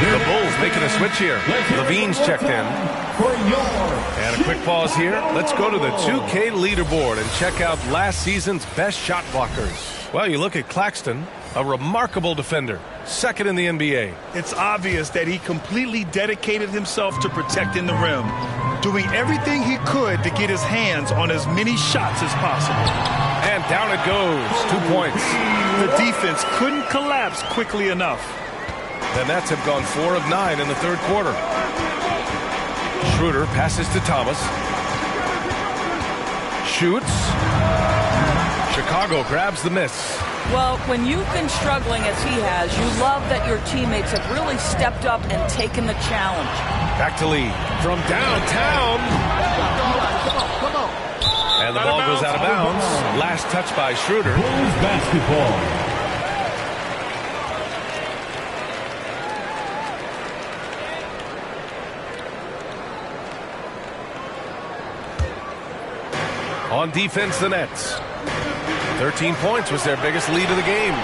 The Bulls making a switch here. Levine's checked in. And a quick pause here. Let's go to the 2K leaderboard and check out last season's best shot blockers. Well, you look at Claxton, a remarkable defender, second in the NBA. It's obvious that he completely dedicated himself to protecting the rim, doing everything he could to get his hands on as many shots as possible. And down it goes. 2 points. The defense couldn't collapse quickly enough. The Nets have gone 4 of 9 in the third quarter. Schroeder passes to Thomas. Shoots. Chicago grabs the miss. Well, when you've been struggling as he has, you love that your teammates have really stepped up and taken the challenge. Back to Lee. From downtown. Come on. And the ball goes out of bounds. Last touch by Schroeder. Bulls basketball. On defense, the Nets. 13 points was their biggest lead of the game.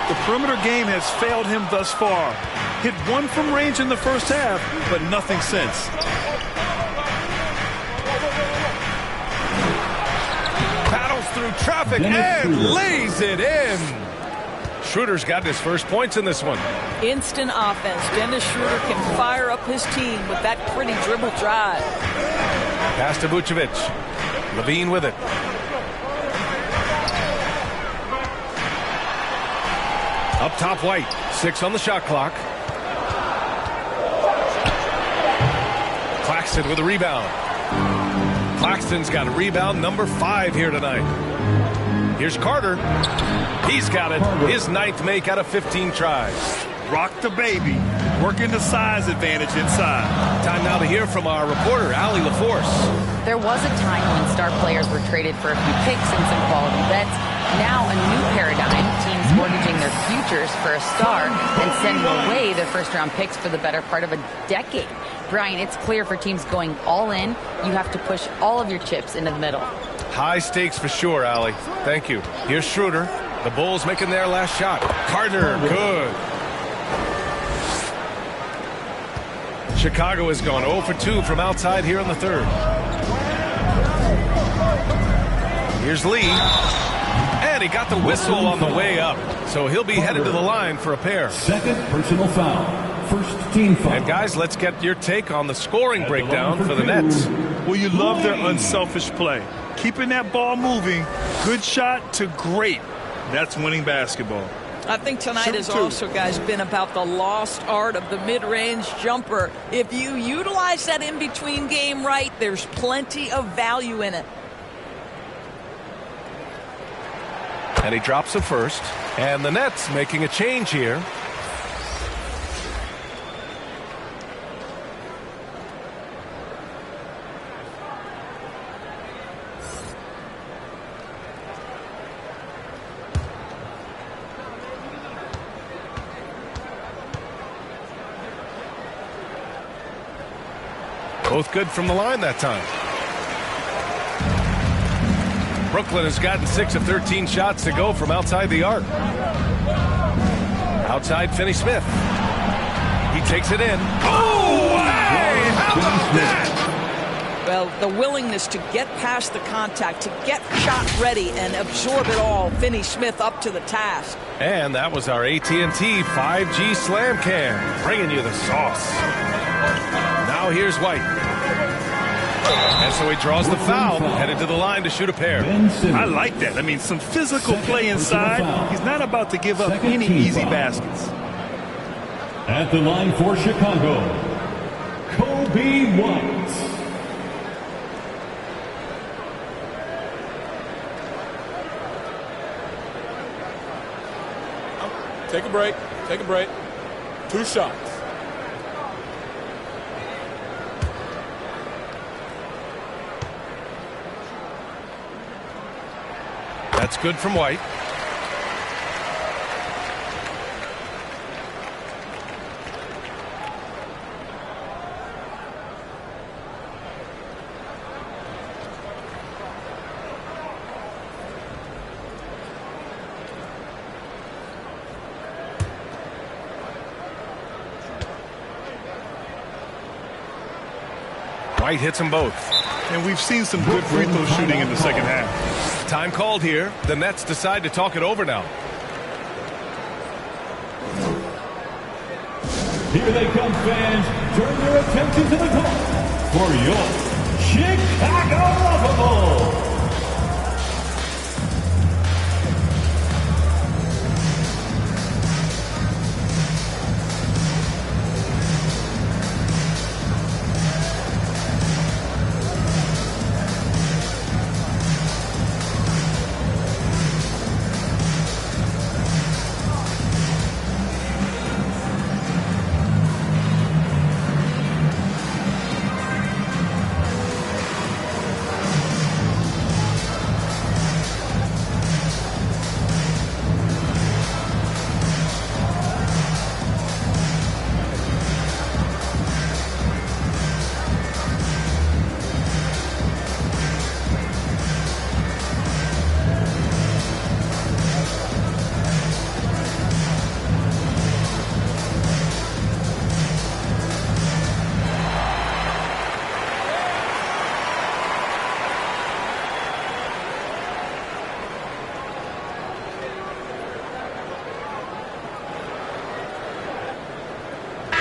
The perimeter game has failed him thus far. Hit 1 from range in the first half, but nothing since. Paddles through traffic and lays it in. Schroeder's got his first points in this one. Instant offense. Dennis Schroeder can fire up his team with that pretty dribble drive. Pass to Vucevic. Levine with it. Up top, White. 6 on the shot clock. Claxton with a rebound. Claxton's got a rebound number 5 here tonight. Here's Carter. He's got it. His 9th make out of 15 tries. Rock the baby. Working the size advantage inside. Time now to hear from our reporter, Allie LaForce. There was a time when star players were traded for a few picks and some quality bets. Now a new paradigm, teams mortgaging their futures for a star and sending away their first-round picks for the better part of a decade. Brian, it's clear for teams going all in, you have to push all of your chips into the middle. High stakes for sure, Allie. Thank you. Here's Schroeder. The Bulls making their last shot. Carter, good. Chicago has gone 0 for 2 from outside here in the third. Here's Lee. And he got the whistle on the way up. So he'll be headed to the line for a pair. Second personal foul. First team foul. And guys, let's get your take on the scoring breakdown for the Nets. Well, you love their unselfish play. Keeping that ball moving, good shot to great. That's winning basketball. I think tonight has also, guys, been about the lost art of the mid-range jumper. If you utilize that in-between game right, there's plenty of value in it. And he drops it first. And the Nets making a change here. Both good from the line that time. Brooklyn has gotten 6 of 13 shots to go from outside the arc. Outside Finney-Smith. He takes it in. Oh, hey! How about that? Well, the willingness to get past the contact, to get shot ready and absorb it all. Finney-Smith up to the task. And that was our AT&T 5G Slam Cam, bringing you the sauce. Now here's White. And so he draws the foul, headed to the line to shoot a pair. I like that. I mean, some physical play inside. He's not about to give up any easy baskets. At the line for Chicago, Kobe White. Take a break. Take a break. 2 shots. That's good from White. White hits them both. And we've seen some good free throw shooting in the second half. Time called here. The Nets decide to talk it over now. Here they come, fans. Turn your attention to the call for your Chicago Lovable.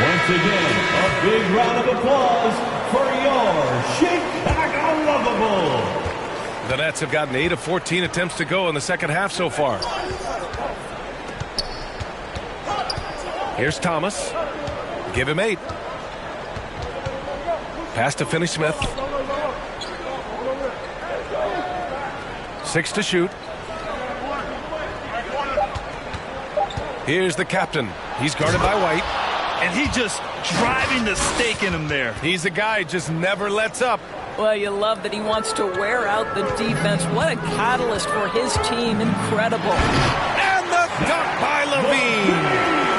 Once again, a big round of applause for your Chicago Lovable. The Nets have gotten 8 of 14 attempts to go in the second half so far. Here's Thomas. Give him 8. Pass to Finney-Smith. 6 to shoot. Here's the captain. He's guarded by White. And he just driving the stake in him there. He's a guy just never lets up. Well, you love that he wants to wear out the defense. What a catalyst for his team. Incredible. And the dunk by Levine.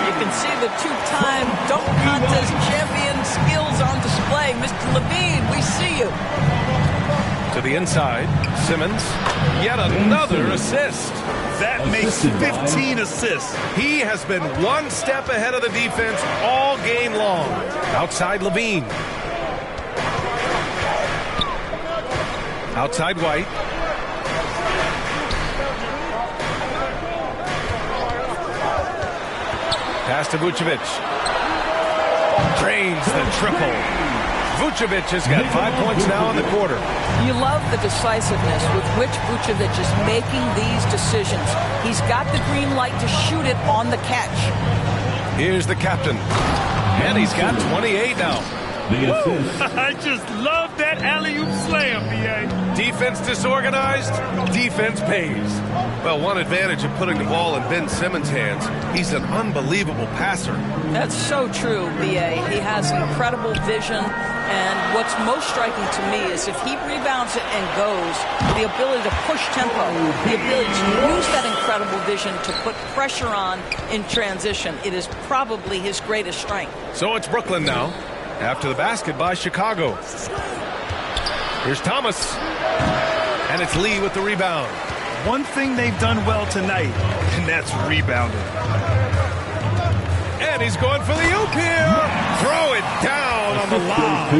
You can see the 2-time dunk contest champion skills on display. Mr. Levine, we see you. To the inside, Simmons. Yet another assist. That makes 15 assists. He has been one step ahead of the defense all game long. Outside Levine. Outside White. Pass to Vucevic. Drains the triple. Vucevic has got 5 points now in the quarter. You love the decisiveness with which Vucevic is making these decisions. He's got the green light to shoot it on the catch. Here's the captain. And he's got 28 now. I just love that alley-oop slam, B.A. Defense disorganized, defense pays. Well, one advantage of putting the ball in Ben Simmons' hands, he's an unbelievable passer. That's so true, B.A. He has incredible vision, and what's most striking to me is if he rebounds it and goes, the ability to push tempo, the ability to use that incredible vision to put pressure on in transition. It is probably his greatest strength. So it's Brooklyn now. After the basket by Chicago. Here's Thomas. And it's Lee with the rebound. One thing they've done well tonight, and that's rebounding. And he's going for the oop here. Throw it down on the lob.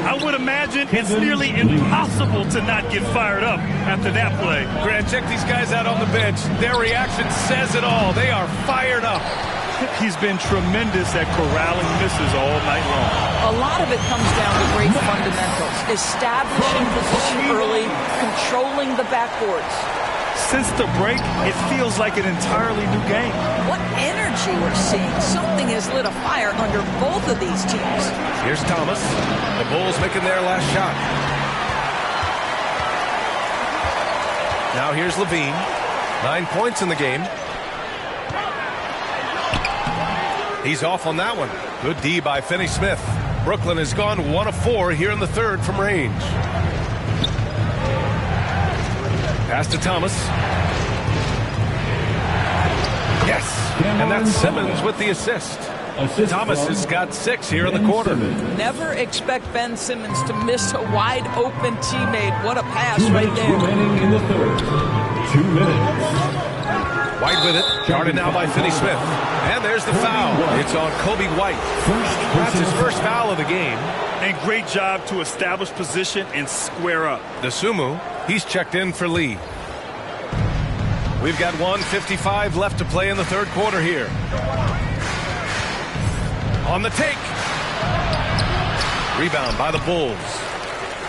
I would imagine it's nearly impossible to not get fired up after that play. Grant, check these guys out on the bench. Their reaction says it all. They are fired up. He's been tremendous at corralling misses all night long. A lot of it comes down to great fundamentals. Establishing position early, controlling the backboards. Since the break, it feels like an entirely new game. What energy we're seeing. Something has lit a fire under both of these teams. Here's Thomas. The Bulls making their last shot. Now here's Levine. 9 points in the game. He's off on that one. Good D by Finney-Smith. Brooklyn has gone 1 of 4 here in the third from range. Pass to Thomas. Yes. And that's Simmons with the assist. Thomas has got 6 here in the quarter. Never expect Ben Simmons to miss a wide open teammate. What a pass right there. Remaining in the third. 2 minutes. White with it. Guarded now by Finney-Smith. And there's the foul. It's on Kobe White. That's his first foul of the game. And great job to establish position and square up. DeSumo, he's checked in for Lee. We've got 1:55 left to play in the third quarter here. On the take. Rebound by the Bulls.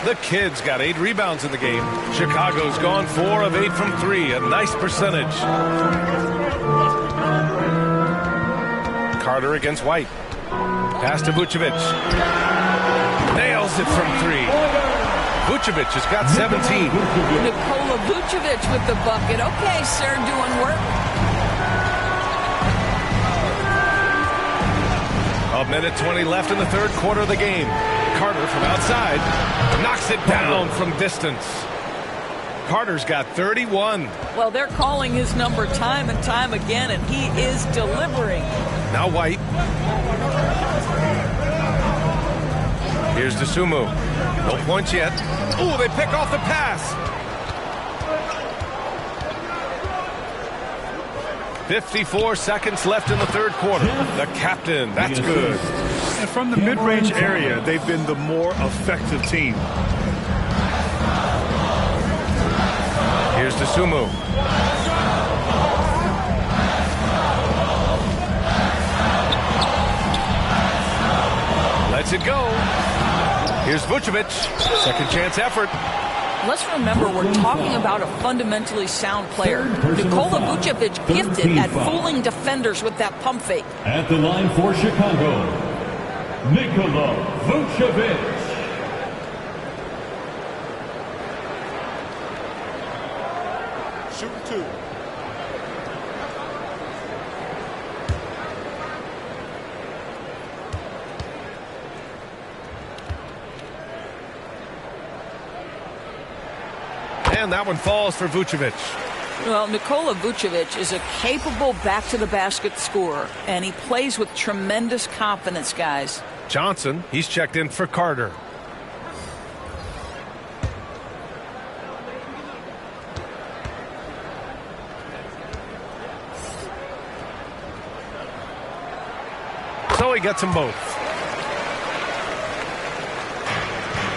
The Kids got 8 rebounds in the game. Chicago's gone 4 of 8 from 3. A nice percentage. Carter against White. Pass to Vucevic. Nails it from 3. Vucevic has got 17. Nikola Vucevic with the bucket. Okay, sir, doing work. A minute 20 left in the third quarter of the game. Carter from outside knocks it down from distance. Carter's got 31. Well, they're calling his number time and time again, and he is delivering. Now White. Here's DeSumo. No points yet. Ooh, they pick off the pass. 54 seconds left in the third quarter. The captain, that's good. And from the mid-range area, they've been the more effective team. Here's DeSumo. Lets it go. Here's Vucevic. Second chance effort. Let's remember, we're talking about a fundamentally sound player. Nikola Vucevic gifted at fooling defenders with that pump fake. At the line for Chicago, Nikola Vucevic. Shooting 2. And that one falls for Vucevic. Well, Nikola Vucevic is a capable back-to-the-basket scorer, and he plays with tremendous confidence, guys. Johnson, he's checked in for Carter. So he gets them both.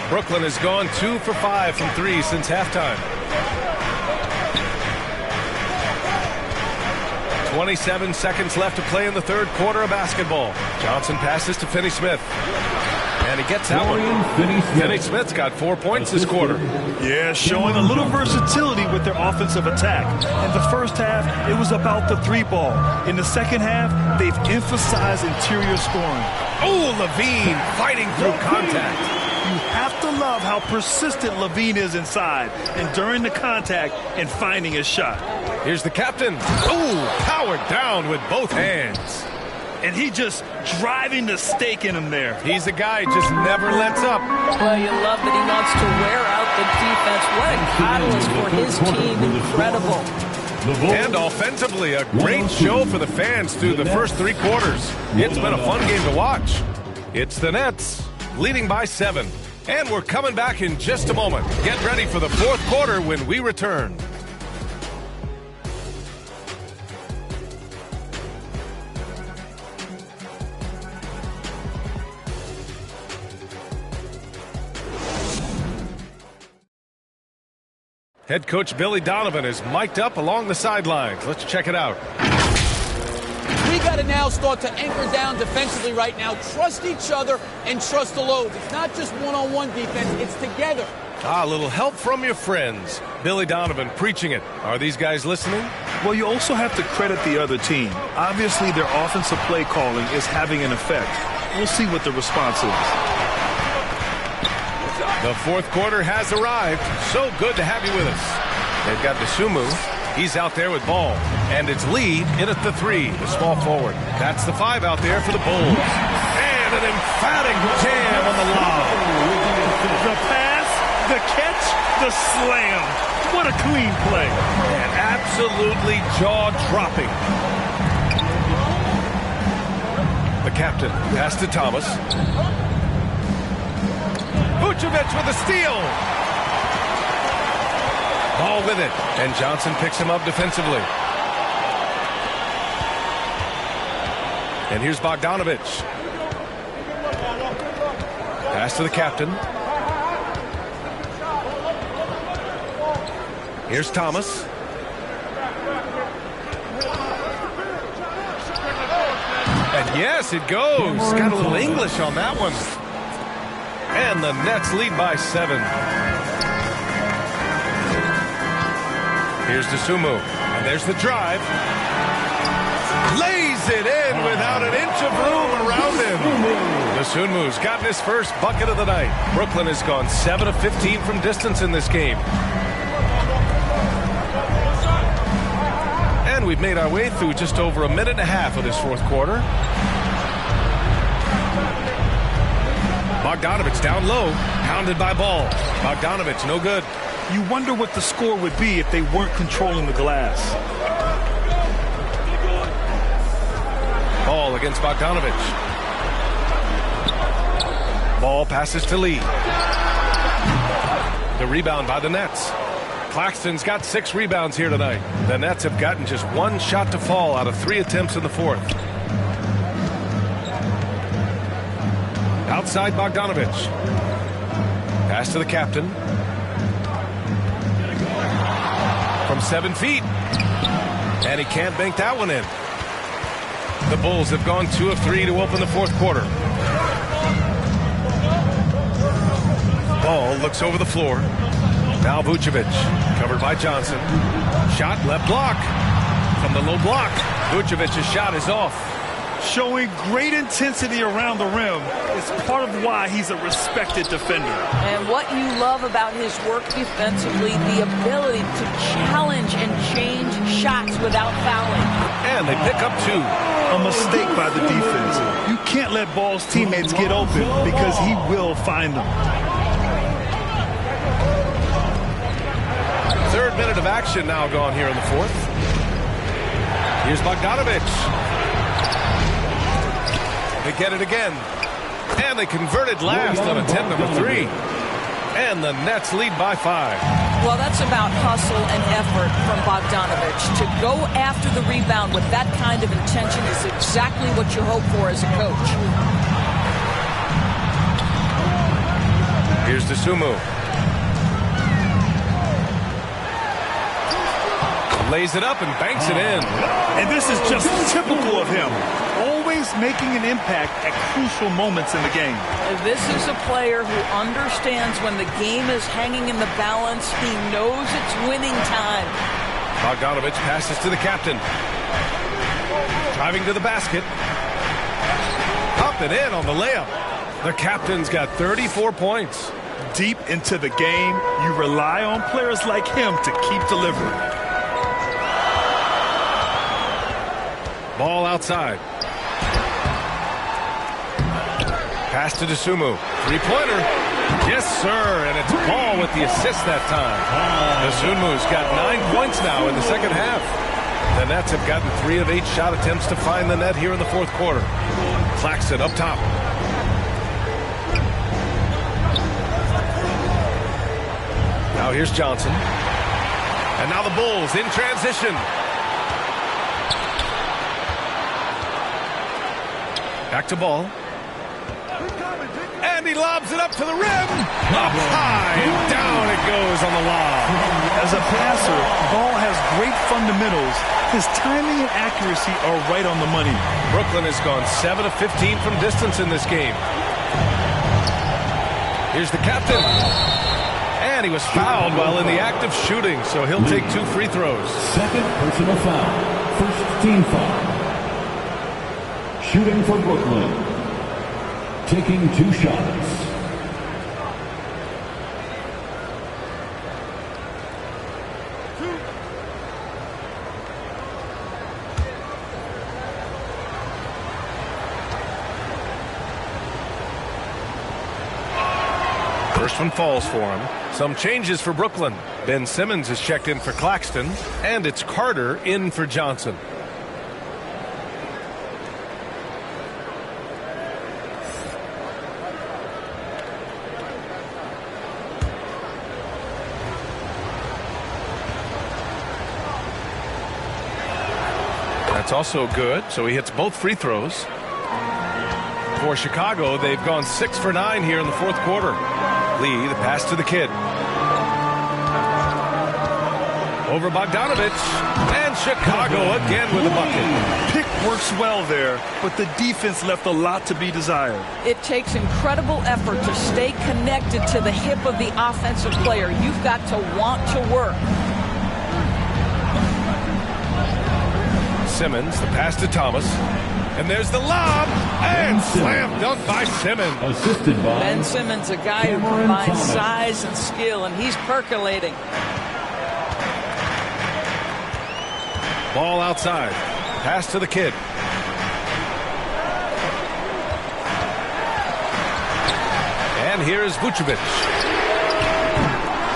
Brooklyn has gone 2 for 5 from 3 since halftime. 27 seconds left to play in the third quarter of basketball. Johnson passes to Finney-Smith. And he gets that one. Finney-Smith's got 4 points this quarter. Yeah, showing a little versatility with their offensive attack. In the first half, it was about the 3-ball. In the second half, they've emphasized interior scoring. Oh, Levine fighting through contact. You have to love how persistent Levine is inside and during the contact and finding his shot. Here's the captain. Oh, powered down with both hands. And he just driving the stake in him there. He's the guy who just never lets up. Well, you love that he wants to wear out the defense. What a catalyst for his team. Incredible. And offensively, a great show for the fans through the first 3 quarters. It's been a fun game to watch. It's the Nets, leading by 7. And we're coming back in just a moment. Get ready for the fourth quarter when we return. Head coach Billy Donovan is mic'd up along the sidelines. Let's check it out. We got to now start to anchor down defensively right now. Trust each other and trust the loads. It's not just one-on-one defense, it's together. A little help from your friends. Billy Donovan preaching it. Are these guys listening? Well, you also have to credit the other team. Obviously, their offensive play calling is having an effect. We'll see what the response is. The fourth quarter has arrived. So good to have you with us. They've got Dosunmu. He's out there with ball. And it's Lee in at the 3, the small forward. That's the 5 out there for the Bulls. And an emphatic jam on the lob. The pass, the catch, the slam. What a clean play. And absolutely jaw-dropping. The captain pass to Thomas. Vucevic with a steal. Ball with it. And Johnson picks him up defensively. And here's Bogdanovic. Pass to the captain. Here's Thomas. And yes, it goes. Got a little English on that one. And the Nets lead by 7. Here's Dosunmu. And there's the drive. Lays it in without an inch of room around him. Dosunmu's gotten his first bucket of the night. Brooklyn has gone 7 of 15 from distance in this game. And we've made our way through just over a minute and a half of this fourth quarter. Bogdanovic down low, pounded by Ball. Bogdanovic, no good. You wonder what the score would be if they weren't controlling the glass. Ball against Bogdanovic. Ball passes to Lee. The rebound by the Nets. Claxton's got 6 rebounds here tonight. The Nets have gotten just 1 shot to fall out of 3 attempts in the fourth. Outside Bogdanovic. Pass to the captain. From 7 feet. And he can't bank that one in. The Bulls have gone 2 of 3 to open the fourth quarter. Ball looks over the floor. Now Vucevic, covered by Johnson. Shot left block. From the low block, Vucevic's shot is off. Showing great intensity around the rim is part of why he's a respected defender. And what you love about his work defensively, the ability to challenge and change shots without fouling. And they pick up 2. A mistake by the defense. You can't let Ball's teammates get open because he will find them. Third minute of action now gone here in the fourth. Here's Bogdanovic. They get it again. And they converted last on attempt number 3. And the Nets lead by 5. Well, that's about hustle and effort from Bogdanovic. To go after the rebound with that kind of intention is exactly what you hope for as a coach. Here's Dosunmu. Lays it up and banks it in. And this is just typical of him. Always making an impact at crucial moments in the game. This is a player who understands when the game is hanging in the balance. He knows it's winning time. Bogdanovic passes to the captain. Driving to the basket. Up and in on the layup. The captain's got 34 points. Deep into the game, you rely on players like him to keep delivering. Ball outside. Pass to Dosunmu. Three-pointer. Yes, sir. And it's Ball with the assist that time. Dosunmu's got 9 points now in the second half. The Nets have gotten 3 of 8 shot attempts to find the net here in the fourth quarter. Claxton up top. here's Johnson. And now the Bulls in transition. Back to Ball. And he lobs it up to the rim. Up high and down it goes on the lob. As a passer, Ball has great fundamentals. His timing and accuracy are right on the money. Brooklyn has gone 7 of 15 from distance in this game. Here's the captain. And he was fouled while in the act of shooting, so he'll take 2 free throws. Second personal foul. First team foul. Shooting for Brooklyn. Taking 2 shots. First one falls for him. Some changes for Brooklyn. Ben Simmons is checked in for Claxton, and it's Carter in for Johnson. That's also good, so he hits both free throws. For Chicago, they've gone 6 for 9 here in the fourth quarter. Lee, the pass to the kid. Over Bogdanovich, and Chicago again with a bucket. Pick works well there, but the defense left a lot to be desired. It takes incredible effort to stay connected to the hip of the offensive player. You've got to want to work. Simmons, the pass to Thomas. And there's the lob, and slam dunk by Simmons. Assisted by Ben Simmons, a guy who combines size and skill, and he's percolating. Ball outside. Pass to the kid. And here's Vucevic.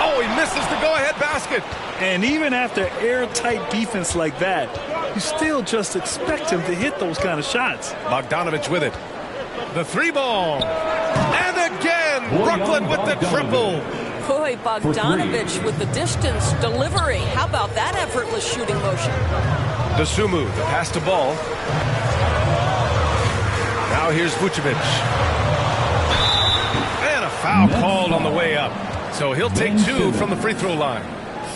Oh, he misses the go-ahead basket. And even after airtight defense like that, you still just expect him to hit those kind of shots. Bogdanovich with it. The 3-ball. And again, Brooklyn with the triple. Boy, Bogdanovich with the distance delivery. How about that effortless shooting motion? Dosunmu, the pass to Ball. Now here's Vucevic. And a foul called on the way up. So he'll take 2 from the free throw line.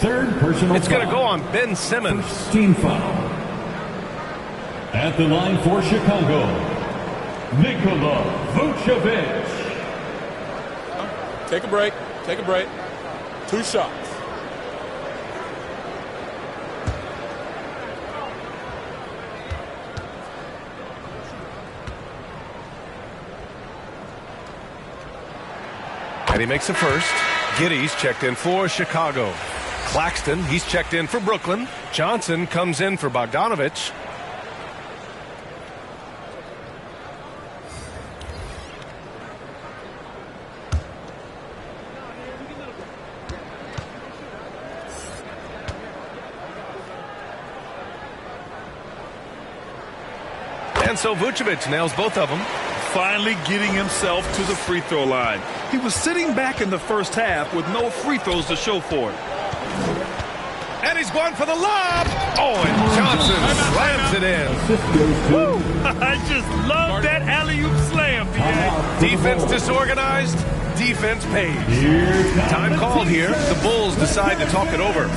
Third personal It's going to go on Ben Simmons. First team foul. At the line for Chicago, Nikola Vucevic. Take a break. Take a break. 2 shots. And he makes the first. Giddey's checked in for Chicago. Claxton, he's checked in for Brooklyn. Johnson comes in for Bogdanovich. And so Vucevic nails both of them. Finally getting himself to the free throw line. He was sitting back in the first half with no free throws to show for it. And he's going for the lob. Oh, and Johnson slams it in. I just love that alley-oop slam, PA. Defense disorganized, defense pays. Time called here. The Bulls decide to talk it over.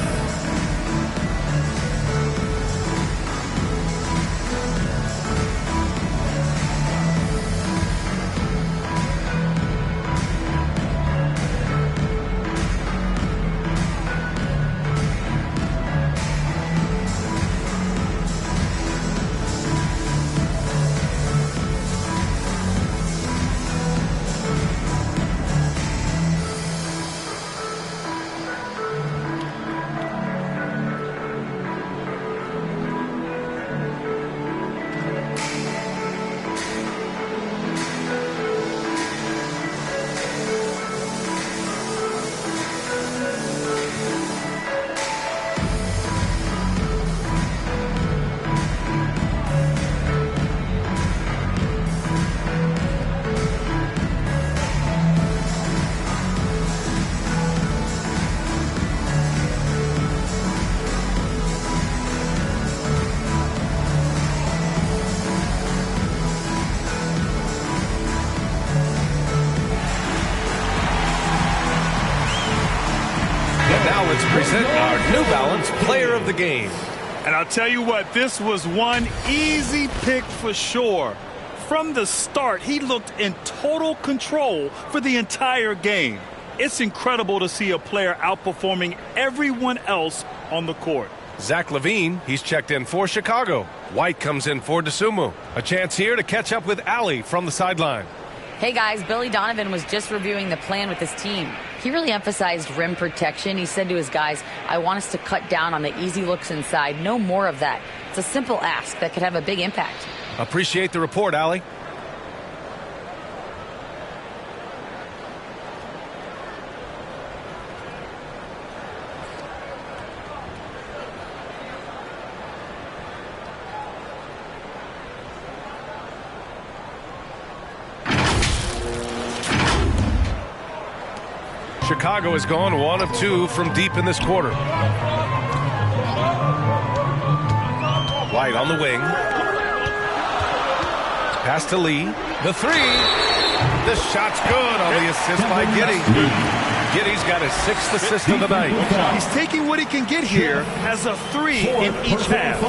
Now let's present our New Balance Player of the Game. And I'll tell you what, this was one easy pick for sure. From the start, he looked in total control for the entire game. It's incredible to see a player outperforming everyone else on the court. Zach LaVine, he's checked in for Chicago. White comes in for DeSumo. A chance here to catch up with Ali from the sideline. Hey guys, Billy Donovan was just reviewing the plan with his team. He really emphasized rim protection. He said to his guys, I want us to cut down on the easy looks inside. No more of that. It's a simple ask that could have a big impact. Appreciate the report, Ali. Chicago has gone 1 of 2 from deep in this quarter. White on the wing. Pass to Lee. The three. The shot's good on the assist by Giddey. Giddey's got his 6th assist of the night. He's taking what he can get here as a 3 in each half.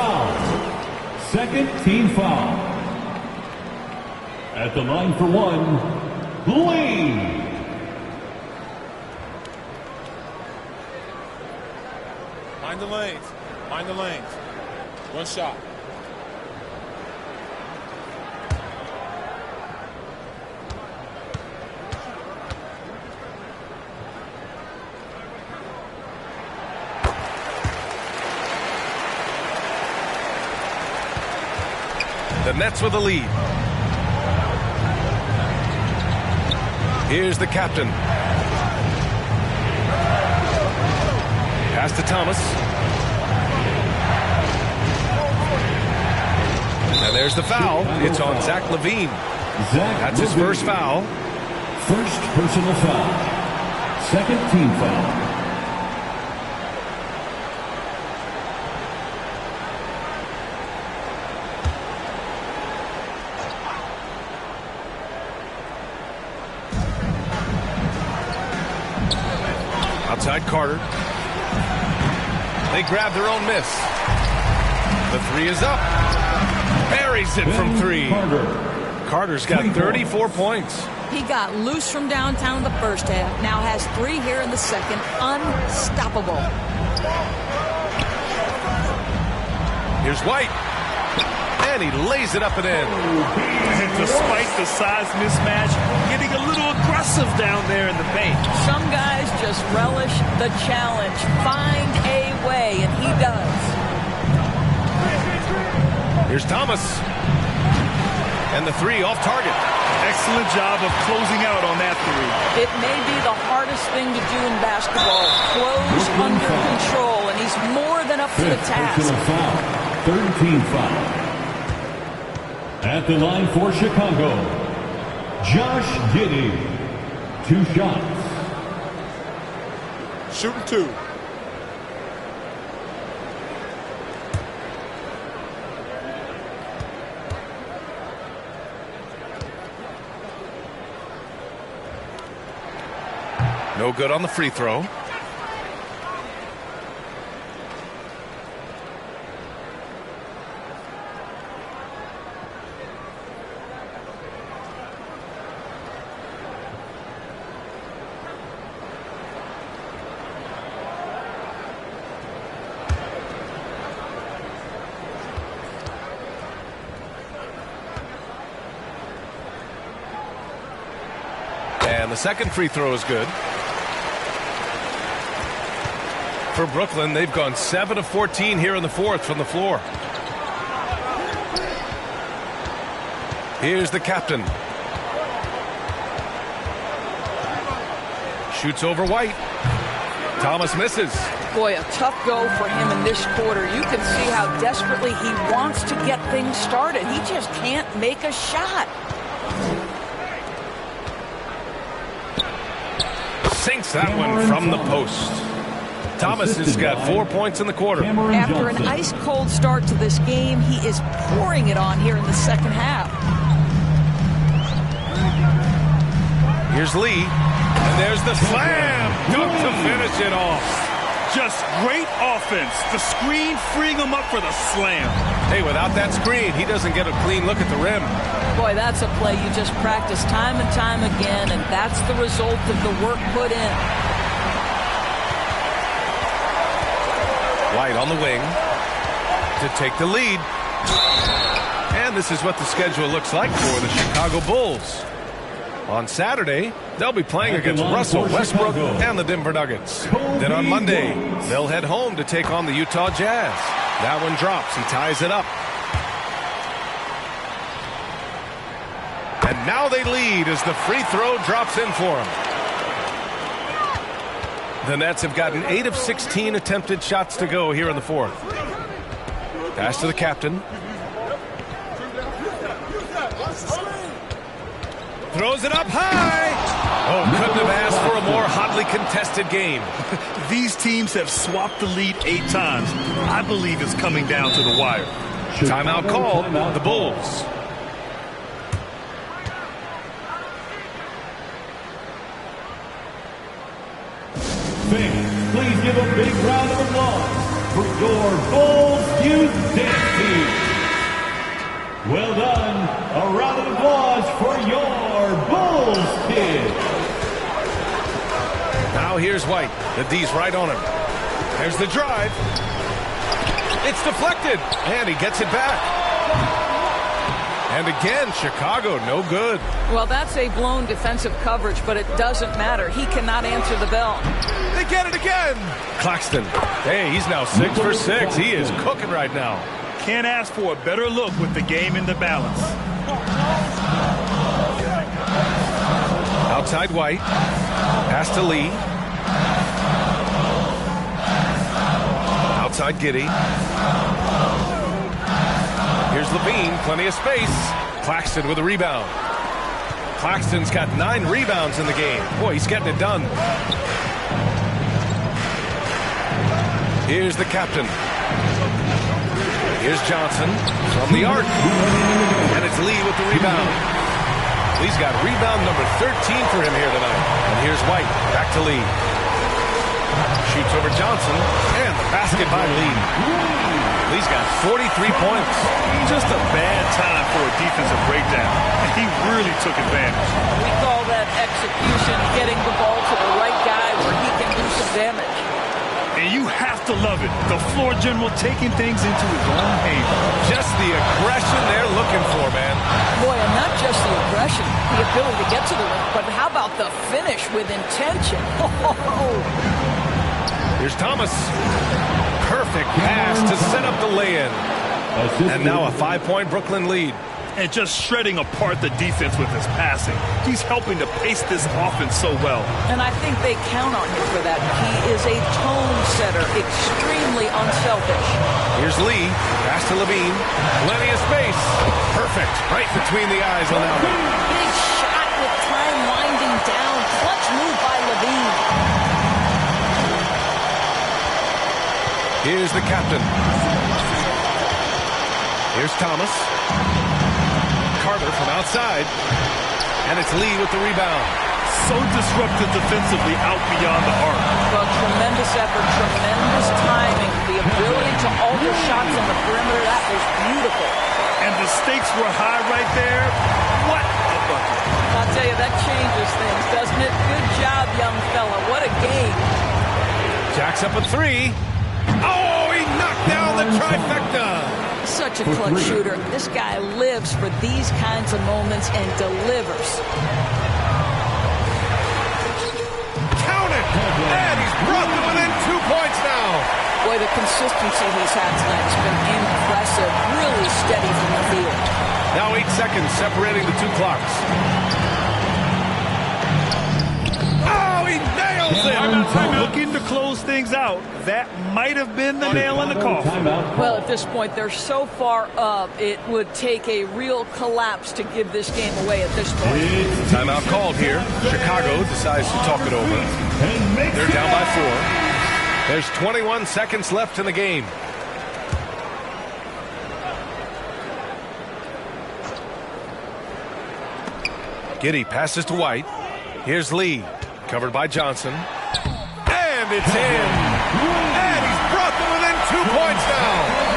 Second team foul. At the line for 1, Lee. Mind the lanes. Mind the lanes. One shot. The Nets with the lead. Here's the captain. Pass to Thomas. And there's the foul. It's on Zach LaVine. That's his first foul. First personal foul. Second team foul. Outside Carter. They grab their own miss. The three is up. Buries it from 3. Carter's got 34 points. He got loose from downtown in the first half. Now has 3 here in the second. Unstoppable. Here's White. And he lays it up and in. And despite the size mismatch, getting a little aggressive down there in the paint. Some guys just relish the challenge. Find a way, and he does. Here's Thomas. And the 3 off target. Excellent job of closing out on that 3. It may be the hardest thing to do in basketball. Close under control, and he's more than up to the task. Third team foul. At the line for Chicago, Josh Giddey. 2 shots. Shooting 2. No good on the free throw. And the second free throw is good. For Brooklyn, they've gone 7 of 14 here in the fourth from the floor. Here's the captain. Shoots over White. Thomas misses. Boy, a tough go for him in this quarter. You can see how desperately he wants to get things started. He just can't make a shot. Sinks that one from the post. Thomas has got 4 points in the quarter. After an ice-cold start to this game, he is pouring it on here in the second half. Here's Lee. And there's the slam. Dunk to finish it off. Just great offense. The screen freeing him up for the slam. Hey, without that screen, he doesn't get a clean look at the rim. Boy, that's a play you just practice time and time again, and that's the result of the work put in. White on the wing to take the lead. And this is what the schedule looks like for the Chicago Bulls. On Saturday, they'll be playing against Russell Westbrook and the Denver Nuggets. Then on Monday, they'll head home to take on the Utah Jazz. That one drops. He ties it up. And now they lead as the free throw drops in for them. The Nets have gotten 8 of 16 attempted shots to go here in the fourth. Pass to the captain. Throws it up high. Oh, couldn't have asked for a more hotly contested game. These teams have swapped the lead 8 times. I believe it's coming down to the wire. Timeout called. The Bulls. Fans, please give a big round of applause for your Bulls Youth Dance Team. Well done. A round of applause for your Bulls kids. Now here's White. The D's right on him. There's the drive. It's deflected. And he gets it back. And again, Chicago, no good. Well, that's a blown defensive coverage, but it doesn't matter. He cannot answer the bell. They get it again. Claxton. Hey, he's now 6 for 6. He is cooking right now. Can't ask for a better look with the game in the balance. Outside White. Pass to Lee. Outside Giddey. Here's Levine, plenty of space. Claxton with a rebound. Claxton's got 9 rebounds in the game. Boy, he's getting it done. Here's the captain. Here's Johnson from the arc. And it's Lee with the rebound. Lee's got rebound number 13 for him here tonight. And here's White, back to Lee. Shoots over Johnson, and the basket by Lee. Lee's got 43 points. Just a bad time for a defensive breakdown, and he really took advantage. We call that execution, getting the ball to the right guy where he can do some damage. And you have to love it. The floor general taking things into his own hands. Just the aggression they're looking for, man. Boy, and not just the aggression, the ability to get to the rim, but how about the finish with intention? Here's Thomas. Perfect pass to set up the lay-in. And now a 5-point Brooklyn lead. And just shredding apart the defense with his passing. He's helping to pace this offense so well. And I think they count on him for that. He is a tone setter, extremely unselfish. Here's Lee. Pass to Levine. Plenty of space. Perfect. Right between the eyes on that one. Big shot with time winding down. Clutch move by Levine. Here's the captain. Here's Thomas. Carter from outside. And it's Lee with the rebound. So disruptive defensively out beyond the arc. Well, tremendous effort, tremendous timing. The ability to alter shots on the perimeter, that was beautiful. And the stakes were high right there. What a bucket. I'll tell you, that changes things, doesn't it? Good job, young fella. What a game. Jack's up a 3. Oh, he knocked down the trifecta. Such a clutch shooter. This guy lives for these kinds of moments and delivers. Count it! And he's brought them within 2 points now. Boy, the consistency he's had tonight has been impressive. Really steady from the field. Now 8 seconds separating the 2 clocks. Oh, he nails it! Looking to close things out. That might have been the nail in the coffin. Well, at this point, they're so far up, it would take a real collapse to give this game away at this point. Timeout called here. Chicago decides to talk it over. They're down by 4. There's 21 seconds left in the game. Giddey passes to White. Here's Lee. Covered by Johnson. And it's in. And he's brought them within 2 points now.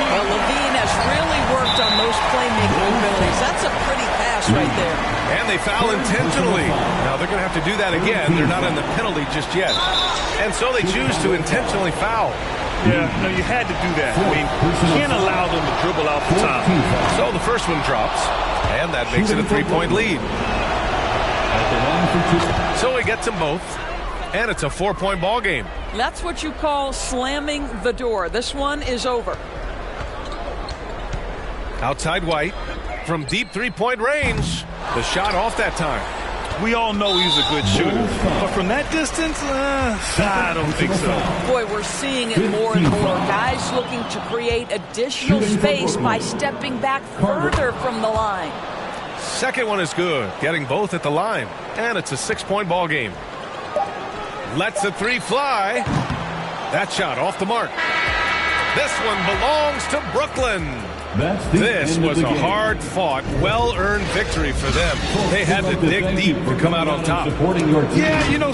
Well, Levine has really worked on those playmaking abilities. That's a pretty pass right there. And they foul intentionally. Now they're going to have to do that again. They're not in the penalty just yet. And so they choose to intentionally foul. Yeah, no, you had to do that. I mean, you can't allow them to dribble out the top. So the first one drops, and that makes it a 3-point lead. So he gets them both, and it's a 4-point ball game. That's what you call slamming the door. This one is over. Outside White from deep 3-point range. The shot off that time. We all know he's a good shooter, but from that distance, I don't think so. Boy, we're seeing it more and more. Guys looking to create additional space by stepping back further from the line. Second one is good, getting both at the line, and it's a 6-point ball game. Lets the three fly. That shot off the mark. This one belongs to Brooklyn. This was a hard-fought, well-earned victory for them. They had to dig deep to come out on top. Yeah, you know.